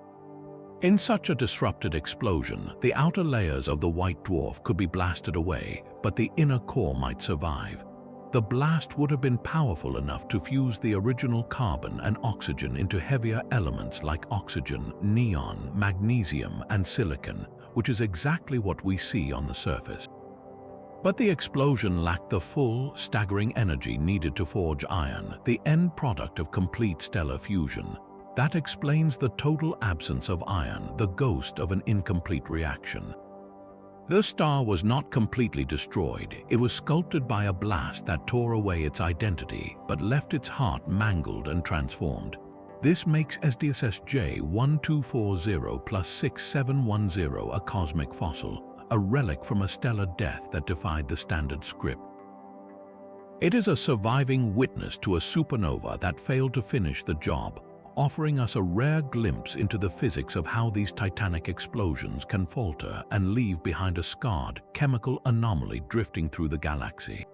In such a disrupted explosion, the outer layers of the white dwarf could be blasted away, but the inner core might survive. The blast would have been powerful enough to fuse the original carbon and oxygen into heavier elements like oxygen, neon, magnesium, and silicon, which is exactly what we see on the surface. But the explosion lacked the full, staggering energy needed to forge iron, the end product of complete stellar fusion. That explains the total absence of iron, the ghost of an incomplete reaction. The star was not completely destroyed. It was sculpted by a blast that tore away its identity, but left its heart mangled and transformed. This makes SDSS J1240 plus 6710 a cosmic fossil, a relic from a stellar death that defied the standard script. It is a surviving witness to a supernova that failed to finish the job, offering us a rare glimpse into the physics of how these titanic explosions can falter and leave behind a scarred, chemical anomaly drifting through the galaxy.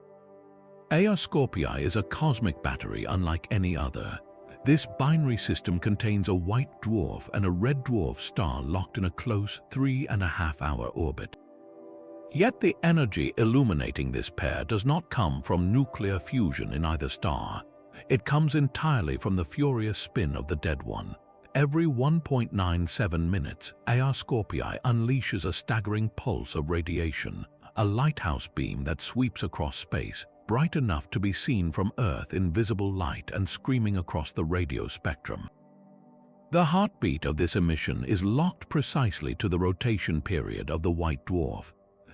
Ia Scorpii is a cosmic battery unlike any other. This binary system contains a white dwarf and a red dwarf star locked in a close 3.5-hour orbit. Yet the energy illuminating this pair does not come from nuclear fusion in either star. It comes entirely from the furious spin of the dead one. Every 1.97 minutes, Ia Scorpii unleashes a staggering pulse of radiation, a lighthouse beam that sweeps across space, bright enough to be seen from Earth in visible light and screaming across the radio spectrum. The heartbeat of this emission is locked precisely to the rotation period of the white dwarf.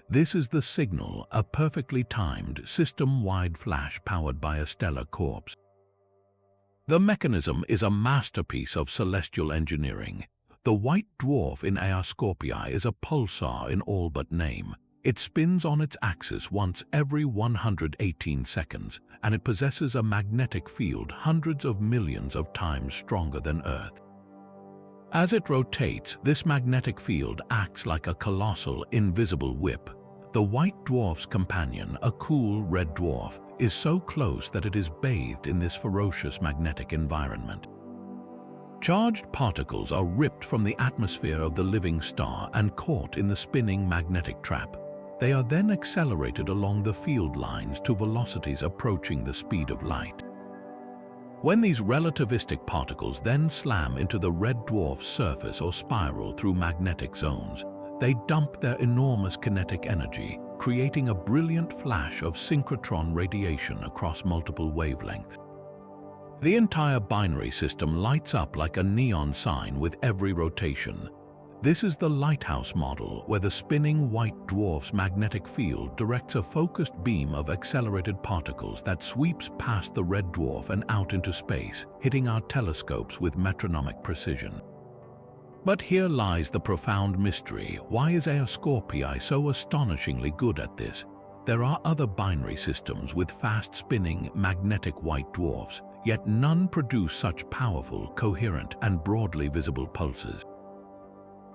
This is the signal, a perfectly timed, system-wide flash powered by a stellar corpse. The mechanism is a masterpiece of celestial engineering. The white dwarf in Ia Scorpii is a pulsar in all but name. It spins on its axis once every 118 seconds, and it possesses a magnetic field hundreds of millions of times stronger than Earth. As it rotates, this magnetic field acts like a colossal, invisible whip. The white dwarf's companion, a cool red dwarf, is so close that it is bathed in this ferocious magnetic environment. Charged particles are ripped from the atmosphere of the living star and caught in the spinning magnetic trap. They are then accelerated along the field lines to velocities approaching the speed of light. When these relativistic particles then slam into the red dwarf's surface or spiral through magnetic zones, they dump their enormous kinetic energy, creating a brilliant flash of synchrotron radiation across multiple wavelengths. The entire binary system lights up like a neon sign with every rotation. This is the lighthouse model, where the spinning white dwarf's magnetic field directs a focused beam of accelerated particles that sweeps past the red dwarf and out into space, hitting our telescopes with metronomic precision. But here lies the profound mystery. Why is Scorpii so astonishingly good at this? There are other binary systems with fast-spinning magnetic white dwarfs, yet none produce such powerful, coherent, and broadly visible pulses.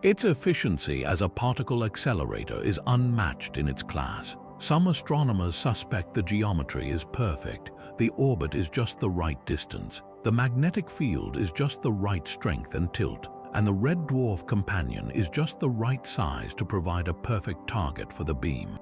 Its efficiency as a particle accelerator is unmatched in its class. Some astronomers suspect the geometry is perfect, the orbit is just the right distance, the magnetic field is just the right strength and tilt, and the red dwarf companion is just the right size to provide a perfect target for the beam.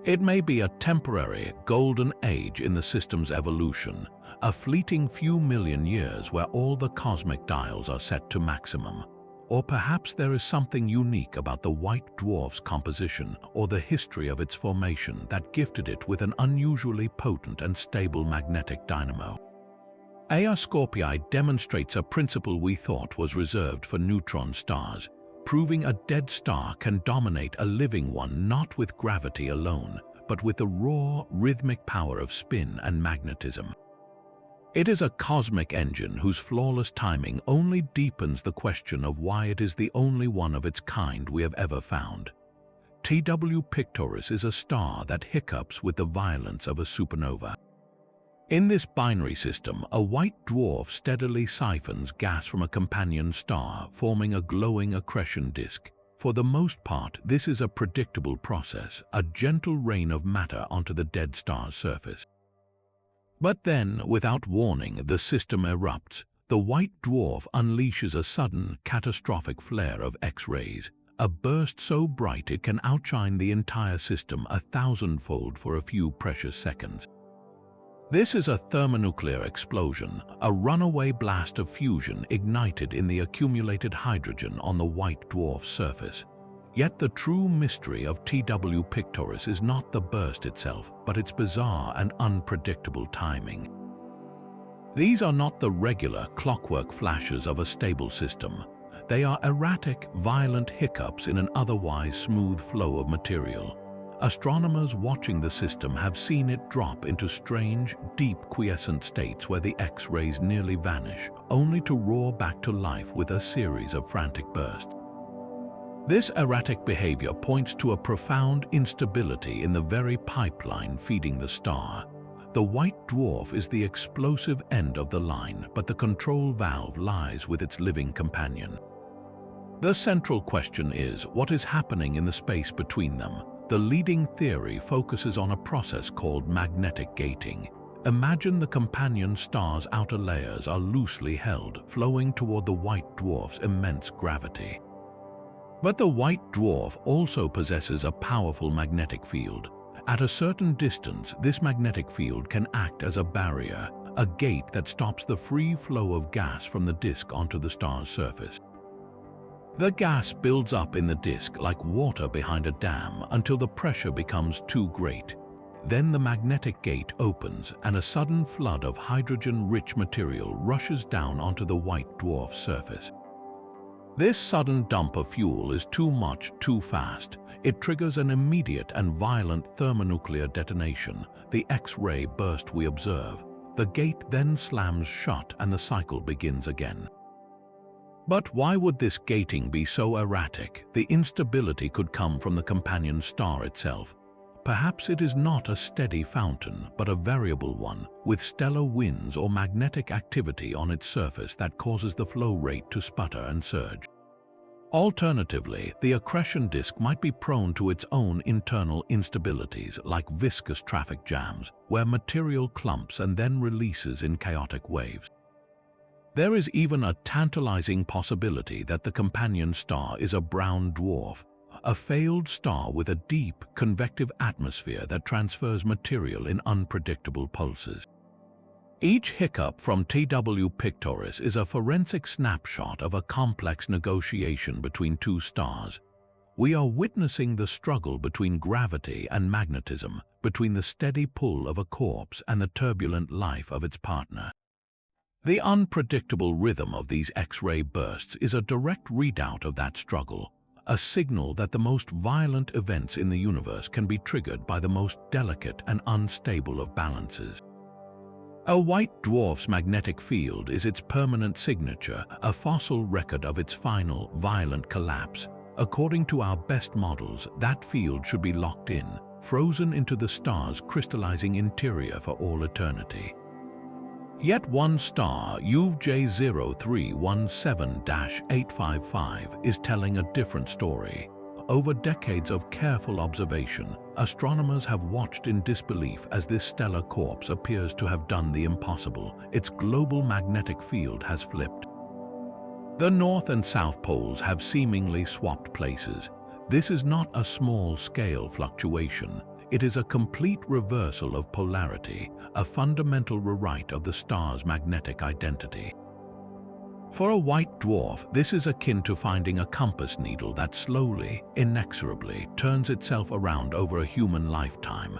It may be a temporary, golden age in the system's evolution, a fleeting few million years where all the cosmic dials are set to maximum. Or perhaps there is something unique about the white dwarf's composition or the history of its formation that gifted it with an unusually potent and stable magnetic dynamo. Scorpii demonstrates a principle we thought was reserved for neutron stars, proving a dead star can dominate a living one not with gravity alone, but with the raw, rhythmic power of spin and magnetism. It is a cosmic engine whose flawless timing only deepens the question of why it is the only one of its kind we have ever found. TW Pictoris is a star that hiccups with the violence of a supernova. In this binary system, a white dwarf steadily siphons gas from a companion star, forming a glowing accretion disk. For the most part, this is a predictable process, a gentle rain of matter onto the dead star's surface. But then, without warning, the system erupts. The white dwarf unleashes a sudden, catastrophic flare of X-rays, a burst so bright it can outshine the entire system 1,000-fold for a few precious seconds. This is a thermonuclear explosion, a runaway blast of fusion ignited in the accumulated hydrogen on the white dwarf's surface. Yet the true mystery of TW Pictoris is not the burst itself, but its bizarre and unpredictable timing. These are not the regular clockwork flashes of a stable system. They are erratic, violent hiccups in an otherwise smooth flow of material. Astronomers watching the system have seen it drop into strange, deep quiescent states where the X-rays nearly vanish, only to roar back to life with a series of frantic bursts. This erratic behavior points to a profound instability in the very pipeline feeding the star. The white dwarf is the explosive end of the line, but the control valve lies with its living companion. The central question is, what is happening in the space between them? The leading theory focuses on a process called magnetic gating. Imagine the companion star's outer layers are loosely held, flowing toward the white dwarf's immense gravity. But the white dwarf also possesses a powerful magnetic field. At a certain distance, this magnetic field can act as a barrier, a gate that stops the free flow of gas from the disk onto the star's surface. The gas builds up in the disk like water behind a dam until the pressure becomes too great. Then the magnetic gate opens and a sudden flood of hydrogen-rich material rushes down onto the white dwarf's surface. This sudden dump of fuel is too much, too fast. It triggers an immediate and violent thermonuclear detonation, the X-ray burst we observe. The gate then slams shut and the cycle begins again. But why would this gating be so erratic? The instability could come from the companion star itself. Perhaps it is not a steady fountain, but a variable one, with stellar winds or magnetic activity on its surface that causes the flow rate to sputter and surge. Alternatively, the accretion disk might be prone to its own internal instabilities like viscous traffic jams, where material clumps and then releases in chaotic waves. There is even a tantalizing possibility that the companion star is a brown dwarf, a failed star with a deep, convective atmosphere that transfers material in unpredictable pulses. Each hiccup from TW Pictoris is a forensic snapshot of a complex negotiation between two stars. We are witnessing the struggle between gravity and magnetism, between the steady pull of a corpse and the turbulent life of its partner. The unpredictable rhythm of these X-ray bursts is a direct readout of that struggle, a signal that the most violent events in the universe can be triggered by the most delicate and unstable of balances. A white dwarf's magnetic field is its permanent signature, a fossil record of its final, violent collapse. According to our best models, that field should be locked in, frozen into the star's crystallizing interior for all eternity. Yet one star, UJ0317-855, is telling a different story. Over decades of careful observation, astronomers have watched in disbelief as this stellar corpse appears to have done the impossible. Its global magnetic field has flipped. The north and south poles have seemingly swapped places. This is not a small-scale fluctuation. It is a complete reversal of polarity, a fundamental rewrite of the star's magnetic identity. For a white dwarf, this is akin to finding a compass needle that slowly, inexorably turns itself around over a human lifetime.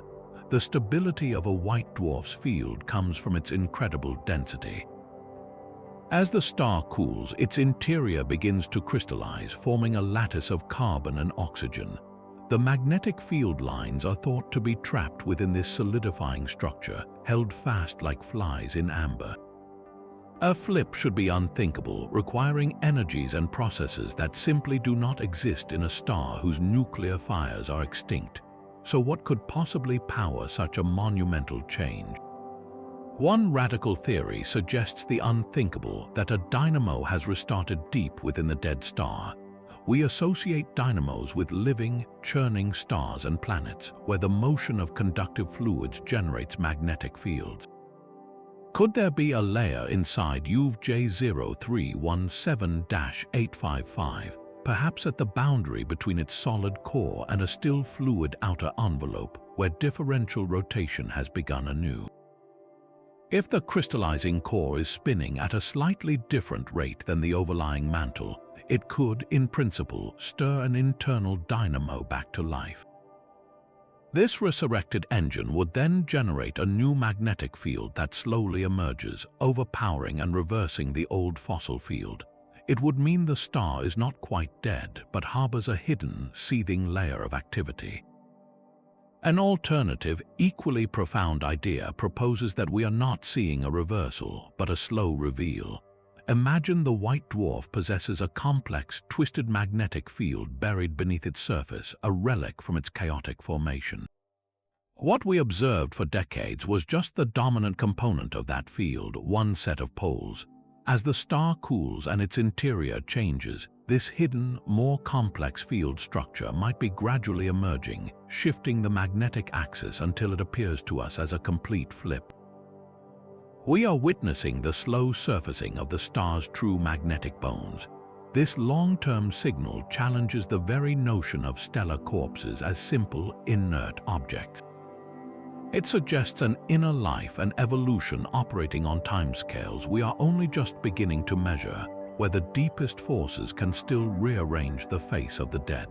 The stability of a white dwarf's field comes from its incredible density. As the star cools, its interior begins to crystallize, forming a lattice of carbon and oxygen. The magnetic field lines are thought to be trapped within this solidifying structure, held fast like flies in amber. A flip should be unthinkable, requiring energies and processes that simply do not exist in a star whose nuclear fires are extinct. So what could possibly power such a monumental change? One radical theory suggests the unthinkable, that a dynamo has restarted deep within the dead star. We associate dynamos with living, churning stars and planets, where the motion of conductive fluids generates magnetic fields. Could there be a layer inside UJ0317-855, perhaps at the boundary between its solid core and a still fluid outer envelope, where differential rotation has begun anew? If the crystallizing core is spinning at a slightly different rate than the overlying mantle, it could, in principle, stir an internal dynamo back to life. This resurrected engine would then generate a new magnetic field that slowly emerges, overpowering and reversing the old fossil field. It would mean the star is not quite dead, but harbors a hidden, seething layer of activity. An alternative, equally profound idea proposes that we are not seeing a reversal, but a slow reveal. Imagine the white dwarf possesses a complex, twisted magnetic field buried beneath its surface, a relic from its chaotic formation. What we observed for decades was just the dominant component of that field, one set of poles. As the star cools and its interior changes, this hidden, more complex field structure might be gradually emerging, shifting the magnetic axis until it appears to us as a complete flip. We are witnessing the slow surfacing of the star's true magnetic bones. This long-term signal challenges the very notion of stellar corpses as simple, inert objects. It suggests an inner life and evolution operating on timescales we are only just beginning to measure, where the deepest forces can still rearrange the face of the dead.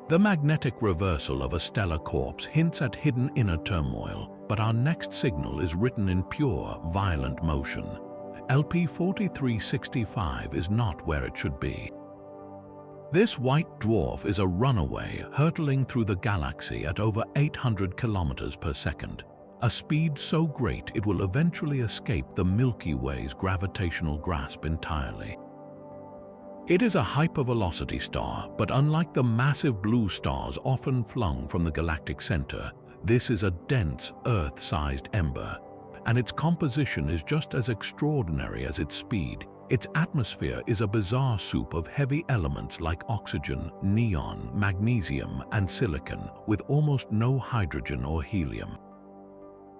The magnetic reversal of a stellar corpse hints at hidden inner turmoil, but our next signal is written in pure, violent motion. LP 4365 is not where it should be. This white dwarf is a runaway hurtling through the galaxy at over 800 kilometers per second, a speed so great it will eventually escape the Milky Way's gravitational grasp entirely. It is a hypervelocity star, but unlike the massive blue stars often flung from the galactic center, this is a dense, Earth-sized ember, and its composition is just as extraordinary as its speed. Its atmosphere is a bizarre soup of heavy elements like oxygen, neon, magnesium, and silicon, with almost no hydrogen or helium.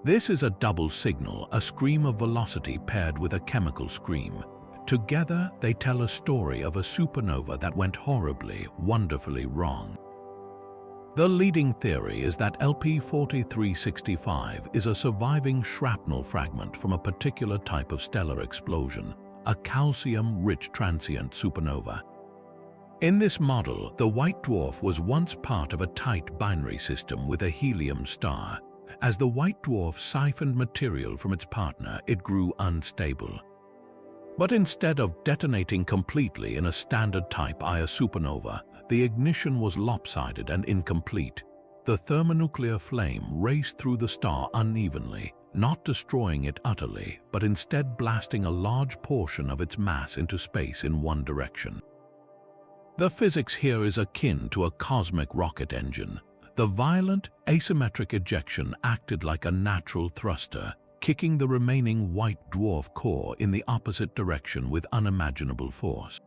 This is a double signal, a scream of velocity paired with a chemical scream. Together, they tell a story of a supernova that went horribly, wonderfully wrong. The leading theory is that LP 4365 is a surviving shrapnel fragment from a particular type of stellar explosion, a calcium-rich transient supernova. In this model, the white dwarf was once part of a tight binary system with a helium star. As the white dwarf siphoned material from its partner, it grew unstable. But instead of detonating completely in a standard type Ia supernova, the ignition was lopsided and incomplete. The thermonuclear flame raced through the star unevenly, not destroying it utterly, but instead blasting a large portion of its mass into space in one direction. The physics here is akin to a cosmic rocket engine. The violent, asymmetric ejection acted like a natural thruster, kicking the remaining white dwarf core in the opposite direction with unimaginable force.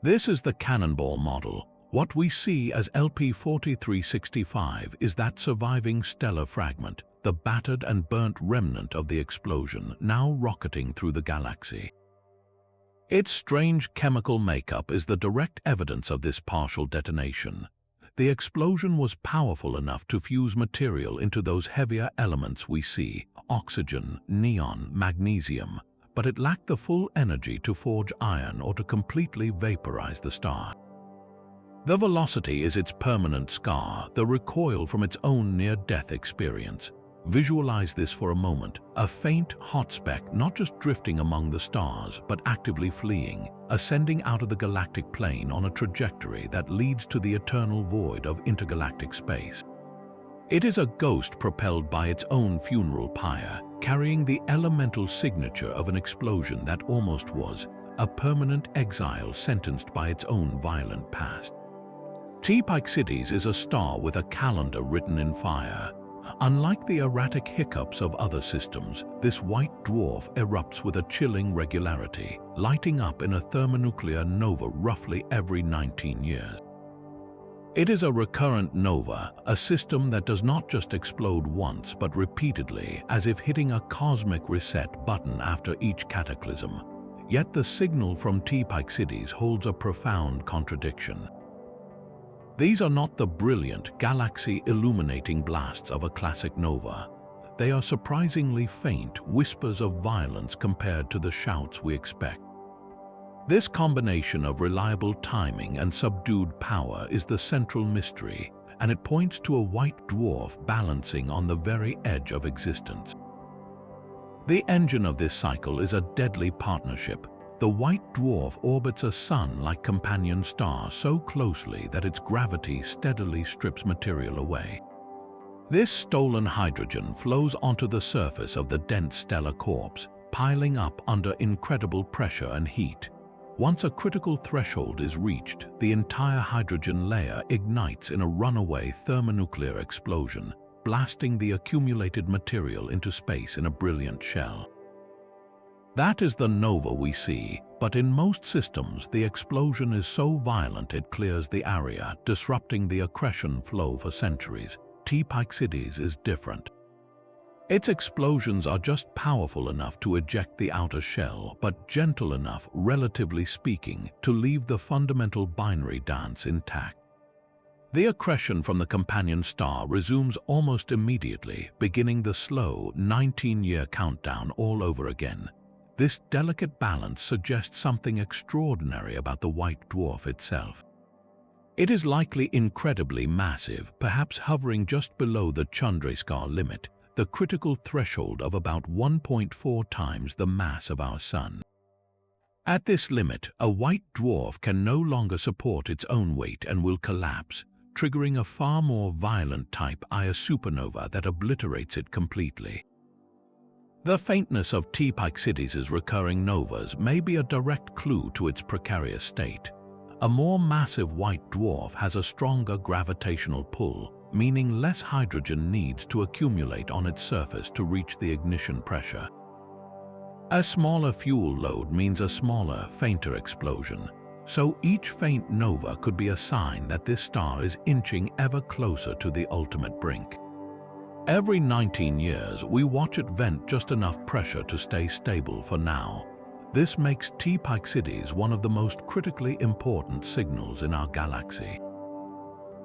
This is the cannonball model. What we see as LP 4365 is that surviving stellar fragment, the battered and burnt remnant of the explosion, now rocketing through the galaxy. Its strange chemical makeup is the direct evidence of this partial detonation. The explosion was powerful enough to fuse material into those heavier elements we see, oxygen, neon, magnesium, but it lacked the full energy to forge iron or to completely vaporize the star. The velocity is its permanent scar, the recoil from its own near-death experience. Visualize this for a moment, a faint, hot speck not just drifting among the stars, but actively fleeing, ascending out of the galactic plane on a trajectory that leads to the eternal void of intergalactic space. It is a ghost propelled by its own funeral pyre, carrying the elemental signature of an explosion that almost was, a permanent exile sentenced by its own violent past. T-Pyxides is a star with a calendar written in fire. Unlike the erratic hiccups of other systems, this white dwarf erupts with a chilling regularity, lighting up in a thermonuclear nova roughly every 19 years. It is a recurrent nova, a system that does not just explode once but repeatedly, as if hitting a cosmic reset button after each cataclysm. Yet the signal from T-Pyxides holds a profound contradiction. These are not the brilliant, galaxy-illuminating blasts of a classic nova. They are surprisingly faint whispers of violence compared to the shouts we expect. This combination of reliable timing and subdued power is the central mystery, and it points to a white dwarf balancing on the very edge of existence. The engine of this cycle is a deadly partnership. The white dwarf orbits a sun-like companion star so closely that its gravity steadily strips material away. This stolen hydrogen flows onto the surface of the dense stellar corpse, piling up under incredible pressure and heat. Once a critical threshold is reached, the entire hydrogen layer ignites in a runaway thermonuclear explosion, blasting the accumulated material into space in a brilliant shell. That is the nova we see, but in most systems the explosion is so violent it clears the area, disrupting the accretion flow for centuries. T-Pyxides is different. Its explosions are just powerful enough to eject the outer shell, but gentle enough, relatively speaking, to leave the fundamental binary dance intact. The accretion from the companion star resumes almost immediately, beginning the slow 19-year countdown all over again. This delicate balance suggests something extraordinary about the white dwarf itself. It is likely incredibly massive, perhaps hovering just below the Chandrasekhar limit, the critical threshold of about 1.4 times the mass of our Sun. At this limit, a white dwarf can no longer support its own weight and will collapse, triggering a far more violent type Ia supernova that obliterates it completely. The faintness of T-Pyxides's recurring novas may be a direct clue to its precarious state. A more massive white dwarf has a stronger gravitational pull, meaning less hydrogen needs to accumulate on its surface to reach the ignition pressure. A smaller fuel load means a smaller, fainter explosion, so each faint nova could be a sign that this star is inching ever closer to the ultimate brink. Every 19 years, we watch it vent just enough pressure to stay stable for now. This makes T Pyxides one of the most critically important signals in our galaxy.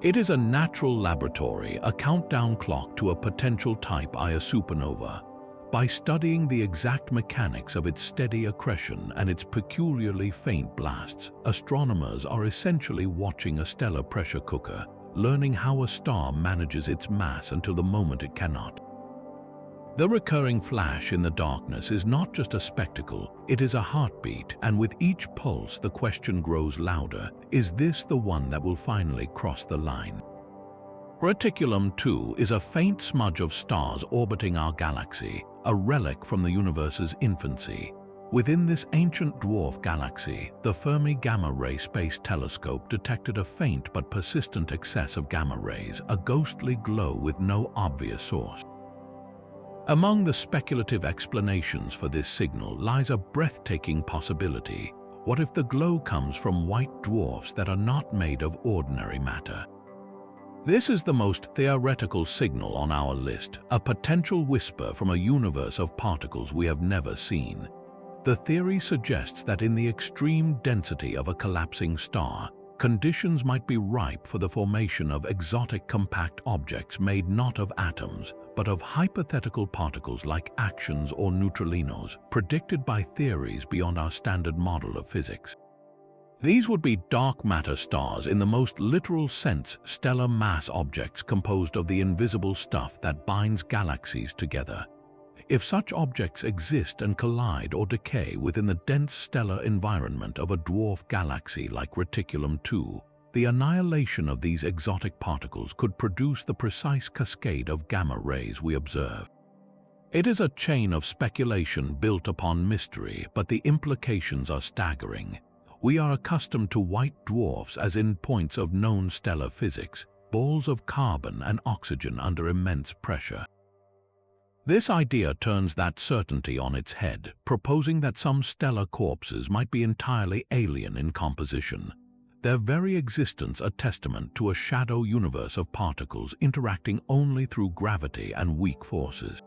It is a natural laboratory, a countdown clock to a potential Type Ia supernova. By studying the exact mechanics of its steady accretion and its peculiarly faint blasts, astronomers are essentially watching a stellar pressure cooker, learning how a star manages its mass until the moment it cannot. The recurring flash in the darkness is not just a spectacle, it is a heartbeat, and with each pulse the question grows louder: is this the one that will finally cross the line? Reticulum 2 is a faint smudge of stars orbiting our galaxy, a relic from the universe's infancy. Within this ancient dwarf galaxy, the Fermi Gamma-Ray Space Telescope detected a faint but persistent excess of gamma rays, a ghostly glow with no obvious source. Among the speculative explanations for this signal lies a breathtaking possibility. What if the glow comes from white dwarfs that are not made of ordinary matter? This is the most theoretical signal on our list, a potential whisper from a universe of particles we have never seen. The theory suggests that in the extreme density of a collapsing star, conditions might be ripe for the formation of exotic compact objects made not of atoms, but of hypothetical particles like actions or neutralinos, predicted by theories beyond our standard model of physics. These would be dark matter stars in the most literal sense, stellar mass objects composed of the invisible stuff that binds galaxies together. If such objects exist and collide or decay within the dense stellar environment of a dwarf galaxy like Reticulum 2, the annihilation of these exotic particles could produce the precise cascade of gamma rays we observe. It is a chain of speculation built upon mystery, but the implications are staggering. We are accustomed to white dwarfs as endpoints of known stellar physics, balls of carbon and oxygen under immense pressure. This idea turns that certainty on its head, proposing that some stellar corpses might be entirely alien in composition, their very existence a testament to a shadow universe of particles interacting only through gravity and weak forces.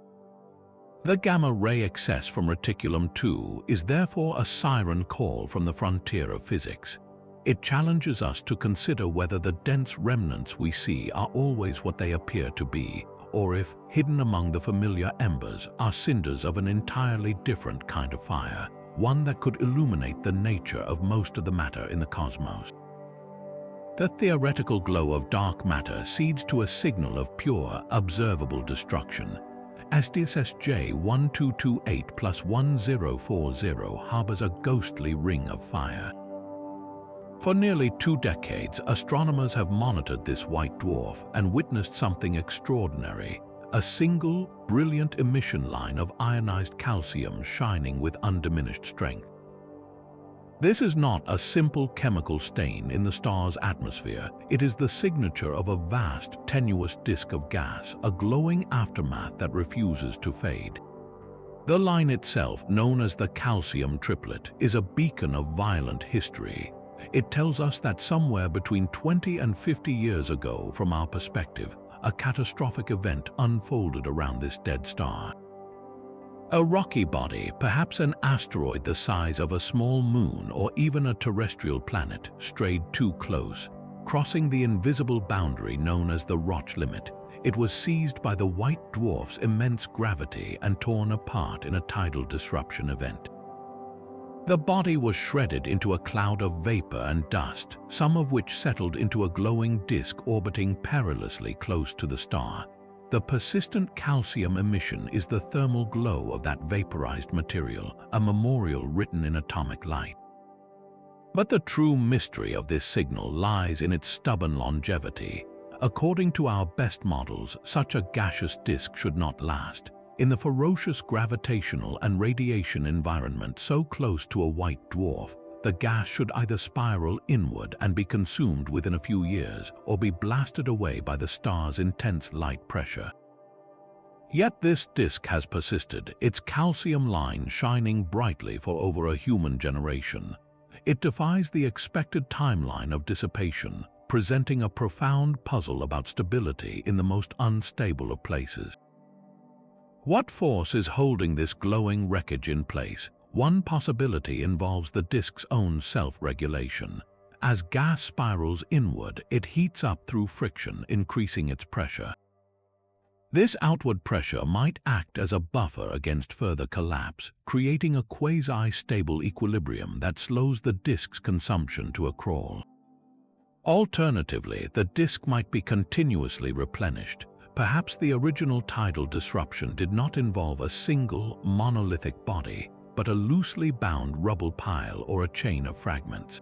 The gamma-ray excess from Reticulum 2 is therefore a siren call from the frontier of physics. It challenges us to consider whether the dense remnants we see are always what they appear to be, or if, hidden among the familiar embers, are cinders of an entirely different kind of fire, one that could illuminate the nature of most of the matter in the cosmos. The theoretical glow of dark matter seeds to a signal of pure, observable destruction. SDSS J1228+1040 harbors a ghostly ring of fire. For nearly 2 decades, astronomers have monitored this white dwarf and witnessed something extraordinary: a single, brilliant emission line of ionized calcium shining with undiminished strength. This is not a simple chemical stain in the star's atmosphere. It is the signature of a vast, tenuous disk of gas, a glowing aftermath that refuses to fade. The line itself, known as the calcium triplet, is a beacon of violent history. It tells us that somewhere between 20 and 50 years ago, from our perspective, a catastrophic event unfolded around this dead star. A rocky body, perhaps an asteroid the size of a small moon or even a terrestrial planet, strayed too close. Crossing the invisible boundary known as the Roche limit, it was seized by the white dwarf's immense gravity and torn apart in a tidal disruption event. The body was shredded into a cloud of vapor and dust, some of which settled into a glowing disk orbiting perilously close to the star. The persistent calcium emission is the thermal glow of that vaporized material, a memorial written in atomic light. But the true mystery of this signal lies in its stubborn longevity. According to our best models, such a gaseous disk should not last. In the ferocious gravitational and radiation environment so close to a white dwarf, the gas should either spiral inward and be consumed within a few years, or be blasted away by the star's intense light pressure. Yet this disk has persisted, its calcium line shining brightly for over a human generation. It defies the expected timeline of dissipation, presenting a profound puzzle about stability in the most unstable of places. What force is holding this glowing wreckage in place? One possibility involves the disk's own self-regulation. As gas spirals inward, it heats up through friction, increasing its pressure. This outward pressure might act as a buffer against further collapse, creating a quasi-stable equilibrium that slows the disk's consumption to a crawl. Alternatively, the disk might be continuously replenished. Perhaps the original tidal disruption did not involve a single, monolithic body, but a loosely bound rubble pile or a chain of fragments.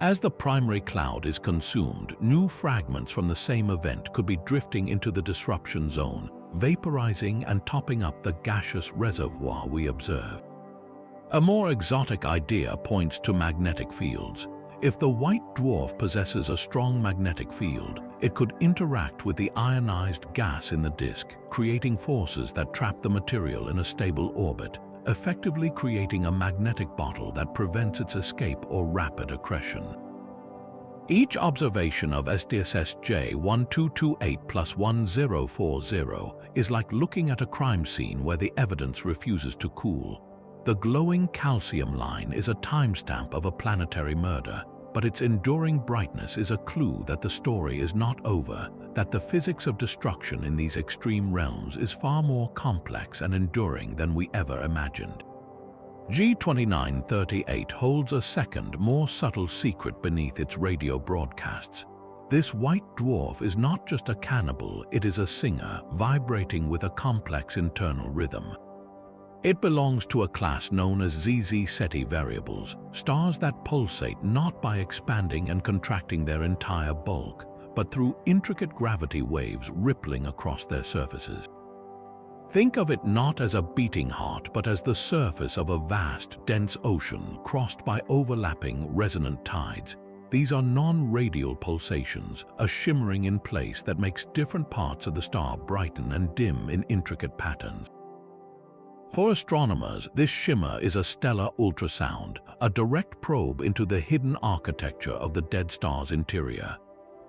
As the primary cloud is consumed, new fragments from the same event could be drifting into the disruption zone, vaporizing and topping up the gaseous reservoir we observe. A more exotic idea points to magnetic fields. If the white dwarf possesses a strong magnetic field, it could interact with the ionized gas in the disk, creating forces that trap the material in a stable orbit, effectively creating a magnetic bottle that prevents its escape or rapid accretion. Each observation of SDSS J1228+1040 is like looking at a crime scene where the evidence refuses to cool. The glowing calcium line is a timestamp of a planetary murder, but its enduring brightness is a clue that the story is not over, that the physics of destruction in these extreme realms is far more complex and enduring than we ever imagined. G2938 holds a second, more subtle secret beneath its radio broadcasts. This white dwarf is not just a cannibal, it is a singer, vibrating with a complex internal rhythm. It belongs to a class known as ZZ Ceti variables, stars that pulsate not by expanding and contracting their entire bulk, but through intricate gravity waves rippling across their surfaces. Think of it not as a beating heart, but as the surface of a vast, dense ocean crossed by overlapping, resonant tides. These are non-radial pulsations, a shimmering in place that makes different parts of the star brighten and dim in intricate patterns. For astronomers, this shimmer is a stellar ultrasound, a direct probe into the hidden architecture of the dead star's interior.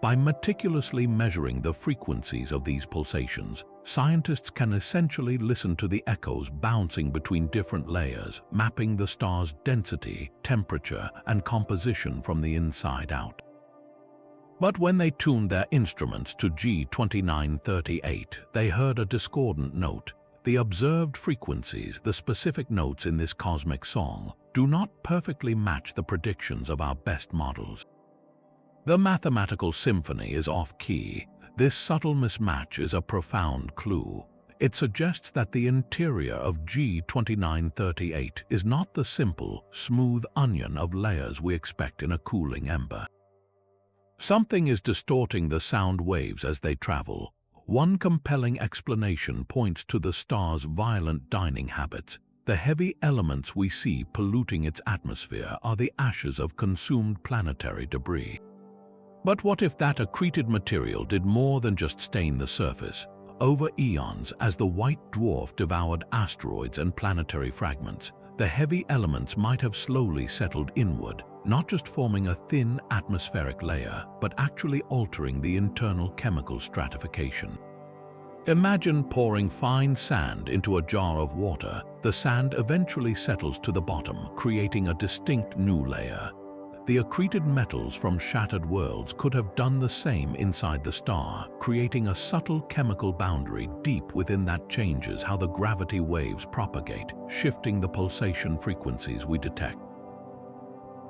By meticulously measuring the frequencies of these pulsations, scientists can essentially listen to the echoes bouncing between different layers, mapping the star's density, temperature, and composition from the inside out. But when they tuned their instruments to G2938, they heard a discordant note. The observed frequencies, the specific notes in this cosmic song, do not perfectly match the predictions of our best models. The mathematical symphony is off-key. This subtle mismatch is a profound clue. It suggests that the interior of G2938 is not the simple, smooth onion of layers we expect in a cooling ember. Something is distorting the sound waves as they travel. One compelling explanation points to the star's violent dining habits. The heavy elements we see polluting its atmosphere are the ashes of consumed planetary debris. But what if that accreted material did more than just stain the surface? Over eons, as the white dwarf devoured asteroids and planetary fragments, the heavy elements might have slowly settled inward, not just forming a thin atmospheric layer, but actually altering the internal chemical stratification. Imagine pouring fine sand into a jar of water. The sand eventually settles to the bottom, creating a distinct new layer. The accreted metals from shattered worlds could have done the same inside the star, creating a subtle chemical boundary deep within that changes how the gravity waves propagate, shifting the pulsation frequencies we detect.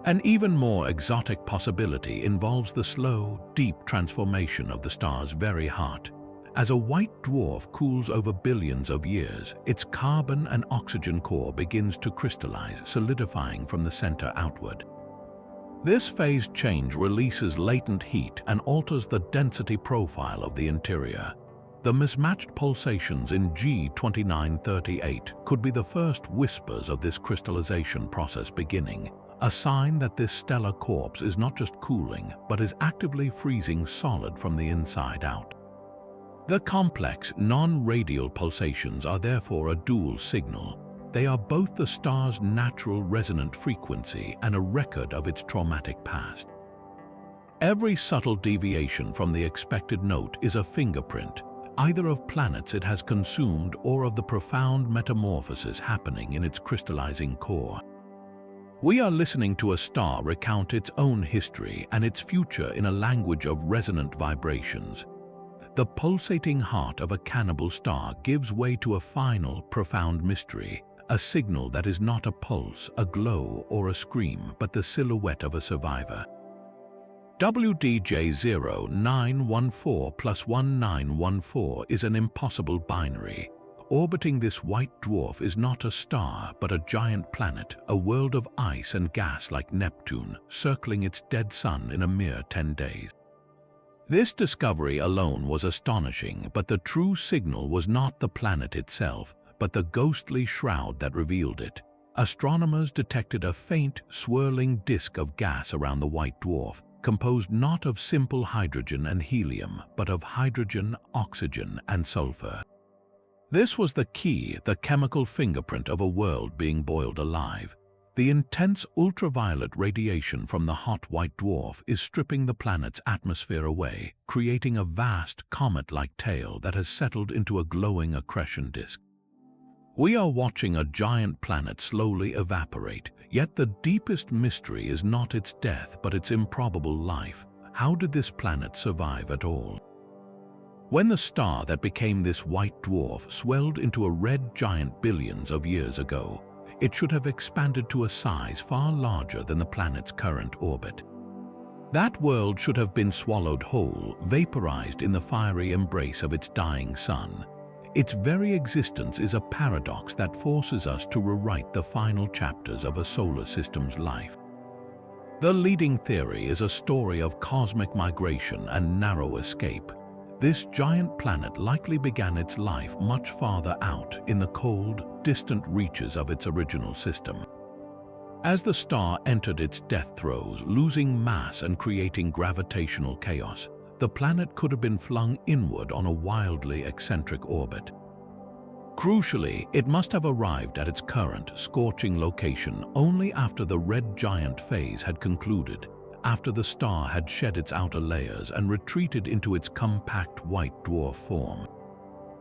An even more exotic possibility involves the slow, deep transformation of the star's very heart. As a white dwarf cools over billions of years, its carbon and oxygen core begins to crystallize, solidifying from the center outward. This phase change releases latent heat and alters the density profile of the interior. The mismatched pulsations in G2938 could be the first whispers of this crystallization process beginning, a sign that this stellar corpse is not just cooling, but is actively freezing solid from the inside out. The complex, non-radial pulsations are therefore a dual signal. They are both the star's natural resonant frequency and a record of its traumatic past. Every subtle deviation from the expected note is a fingerprint, either of planets it has consumed or of the profound metamorphosis happening in its crystallizing core. We are listening to a star recount its own history and its future in a language of resonant vibrations. The pulsating heart of a cannibal star gives way to a final, profound mystery, a signal that is not a pulse, a glow, or a scream, but the silhouette of a survivor. WDJ0914 plus 1914 is an impossible binary. Orbiting this white dwarf is not a star, but a giant planet, a world of ice and gas like Neptune, circling its dead sun in a mere 10 days. This discovery alone was astonishing, but the true signal was not the planet itself, but the ghostly shroud that revealed it. Astronomers detected a faint, swirling disk of gas around the white dwarf, composed not of simple hydrogen and helium, but of hydrogen, oxygen, and sulfur. This was the key, the chemical fingerprint of a world being boiled alive. The intense ultraviolet radiation from the hot white dwarf is stripping the planet's atmosphere away, creating a vast comet-like tail that has settled into a glowing accretion disk. We are watching a giant planet slowly evaporate, yet the deepest mystery is not its death but its improbable life. How did this planet survive at all? When the star that became this white dwarf swelled into a red giant billions of years ago, it should have expanded to a size far larger than the planet's current orbit. That world should have been swallowed whole, vaporized in the fiery embrace of its dying sun. Its very existence is a paradox that forces us to rewrite the final chapters of a solar system's life. The leading theory is a story of cosmic migration and narrow escape. This giant planet likely began its life much farther out in the cold, distant reaches of its original system. As the star entered its death throes, losing mass and creating gravitational chaos, the planet could have been flung inward on a wildly eccentric orbit. Crucially, it must have arrived at its current, scorching location only after the red giant phase had concluded, after the star had shed its outer layers and retreated into its compact white dwarf form.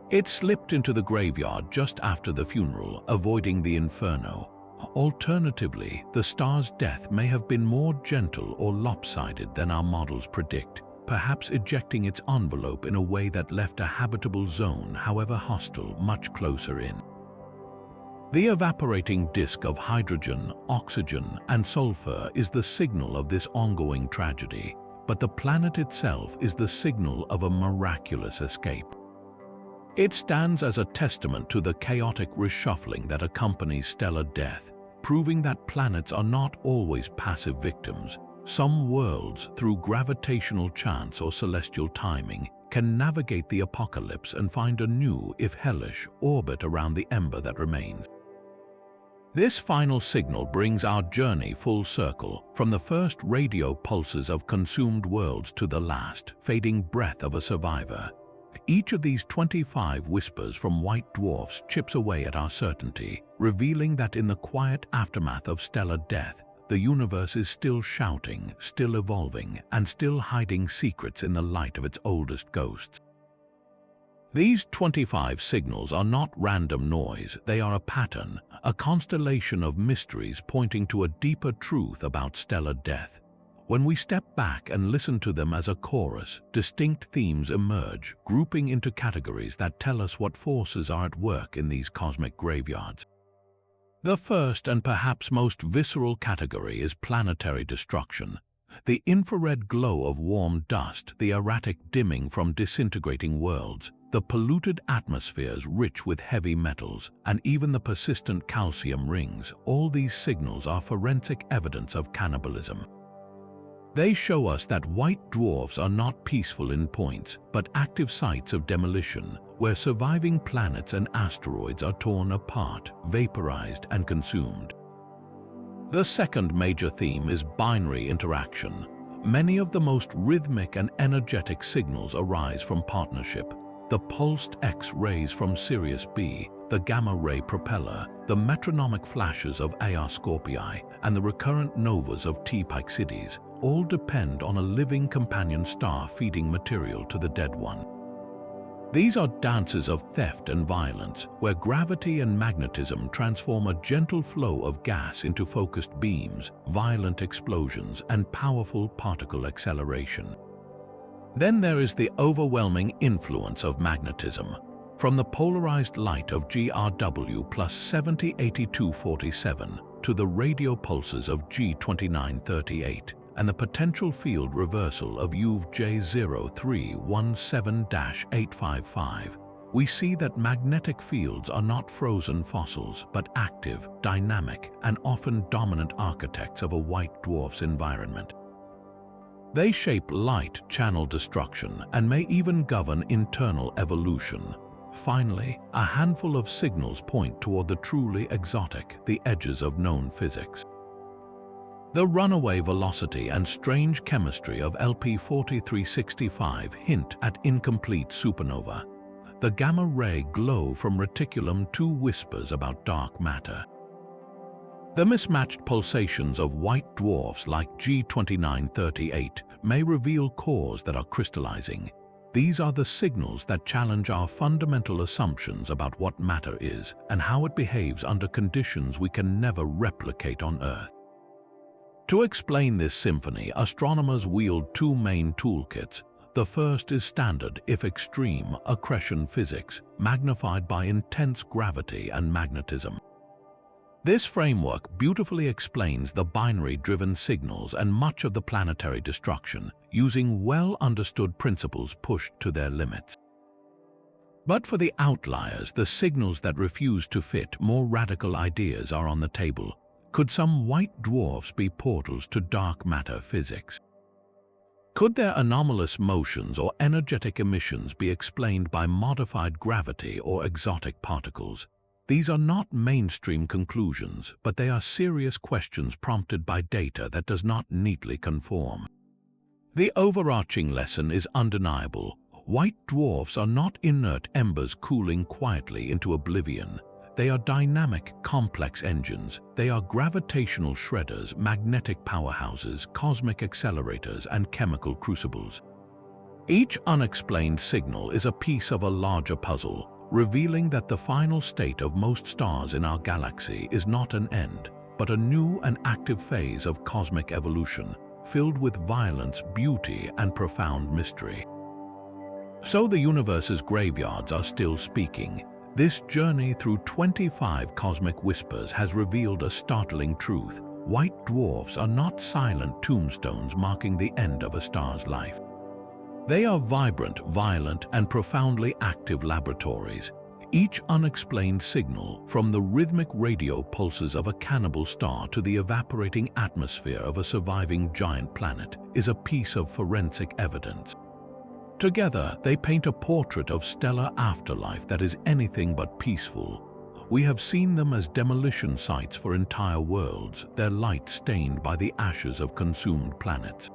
It slipped into the graveyard just after the funeral, avoiding the inferno. Alternatively, the star's death may have been more gentle or lopsided than our models predict, perhaps ejecting its envelope in a way that left a habitable zone, however hostile, much closer in. The evaporating disk of hydrogen, oxygen, and sulfur is the signal of this ongoing tragedy, but the planet itself is the signal of a miraculous escape. It stands as a testament to the chaotic reshuffling that accompanies stellar death, proving that planets are not always passive victims. Some worlds, through gravitational chance or celestial timing, can navigate the apocalypse and find a new, if hellish, orbit around the ember that remains. This final signal brings our journey full circle, from the first radio pulses of consumed worlds to the last, fading breath of a survivor. Each of these 25 whispers from white dwarfs chips away at our certainty, revealing that in the quiet aftermath of stellar death, the universe is still shouting, still evolving, and still hiding secrets in the light of its oldest ghosts. These 25 signals are not random noise, they are a pattern, a constellation of mysteries pointing to a deeper truth about stellar death. When we step back and listen to them as a chorus, distinct themes emerge, grouping into categories that tell us what forces are at work in these cosmic graveyards. The first and perhaps most visceral category is planetary destruction. The infrared glow of warm dust, the erratic dimming from disintegrating worlds, the polluted atmospheres rich with heavy metals, and even the persistent calcium rings, all these signals are forensic evidence of cannibalism. They show us that white dwarfs are not peaceful endpoints, but active sites of demolition, where surviving planets and asteroids are torn apart, vaporized, and consumed. The second major theme is binary interaction. Many of the most rhythmic and energetic signals arise from partnership. the pulsed X-rays from Sirius B, the gamma-ray propeller, the metronomic flashes of AR Scorpii, and the recurrent novas of T Pyxides all depend on a living companion star feeding material to the dead one. These are dances of theft and violence, where gravity and magnetism transform a gentle flow of gas into focused beams, violent explosions, and powerful particle acceleration. Then there is the overwhelming influence of magnetism. From the polarized light of GRW plus 708247 to the radio pulses of G2938 and the potential field reversal of UV J0317-855, we see that magnetic fields are not frozen fossils but active, dynamic, and often dominant architects of a white dwarf's environment. They shape light channel destruction and may even govern internal evolution. Finally, a handful of signals point toward the truly exotic, the edges of known physics. The runaway velocity and strange chemistry of LP4365 hint at incomplete supernova. The gamma-ray glow from reticulum-2 whispers about dark matter. The mismatched pulsations of white dwarfs like G2938 may reveal cores that are crystallizing. These are the signals that challenge our fundamental assumptions about what matter is and how it behaves under conditions we can never replicate on Earth. To explain this symphony, astronomers wield two main toolkits. The first is standard, if extreme, accretion physics, magnified by intense gravity and magnetism. This framework beautifully explains the binary-driven signals and much of the planetary destruction, using well-understood principles pushed to their limits. But for the outliers, the signals that refuse to fit, more radical ideas are on the table. Could some white dwarfs be portals to dark matter physics? Could their anomalous motions or energetic emissions be explained by modified gravity or exotic particles? These are not mainstream conclusions, but they are serious questions prompted by data that does not neatly conform. The overarching lesson is undeniable. White dwarfs are not inert embers cooling quietly into oblivion. They are dynamic, complex engines. They are gravitational shredders, magnetic powerhouses, cosmic accelerators, and chemical crucibles. Each unexplained signal is a piece of a larger puzzle, revealing that the final state of most stars in our galaxy is not an end, but a new and active phase of cosmic evolution, filled with violence, beauty, and profound mystery. So the universe's graveyards are still speaking. This journey through 25 cosmic whispers has revealed a startling truth. White dwarfs are not silent tombstones marking the end of a star's life. They are vibrant, violent, and profoundly active laboratories. Each unexplained signal, from the rhythmic radio pulses of a cannibal star to the evaporating atmosphere of a surviving giant planet, is a piece of forensic evidence. Together, they paint a portrait of stellar afterlife that is anything but peaceful. We have seen them as demolition sites for entire worlds, their light stained by the ashes of consumed planets.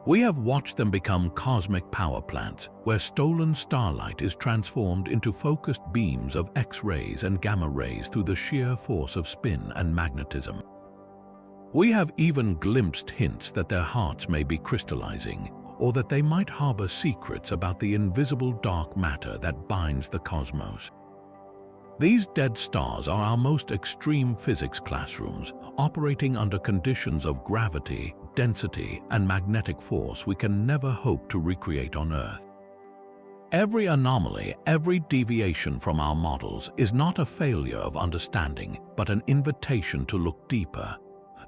We have watched them become cosmic power plants, where stolen starlight is transformed into focused beams of X-rays and gamma rays through the sheer force of spin and magnetism. We have even glimpsed hints that their hearts may be crystallizing, or that they might harbor secrets about the invisible dark matter that binds the cosmos. These dead stars are our most extreme physics classrooms, operating under conditions of gravity, density, and magnetic force we can never hope to recreate on Earth. Every anomaly, every deviation from our models is not a failure of understanding, but an invitation to look deeper.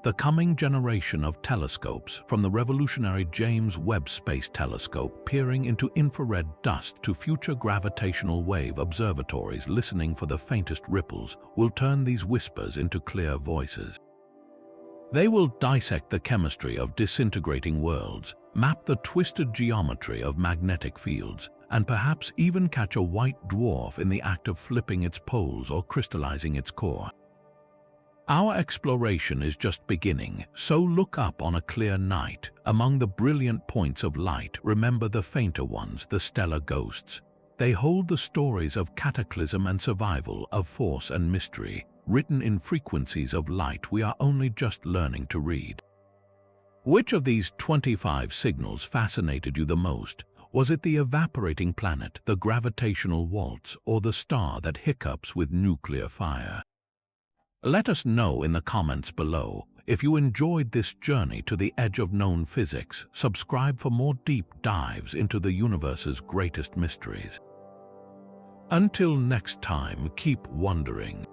The coming generation of telescopes, from the revolutionary James Webb Space Telescope peering into infrared dust to future gravitational wave observatories listening for the faintest ripples, will turn these whispers into clear voices. They will dissect the chemistry of disintegrating worlds, map the twisted geometry of magnetic fields, and perhaps even catch a white dwarf in the act of flipping its poles or crystallizing its core. Our exploration is just beginning, so look up on a clear night. Among the brilliant points of light, remember the fainter ones, the stellar ghosts. They hold the stories of cataclysm and survival, of force and mystery, written in frequencies of light we are only just learning to read. Which of these 25 signals fascinated you the most? Was it the evaporating planet, the gravitational waltz, or the star that hiccups with nuclear fire? Let us know in the comments below. If you enjoyed this journey to the edge of known physics, subscribe for more deep dives into the universe's greatest mysteries. Until next time, keep wondering.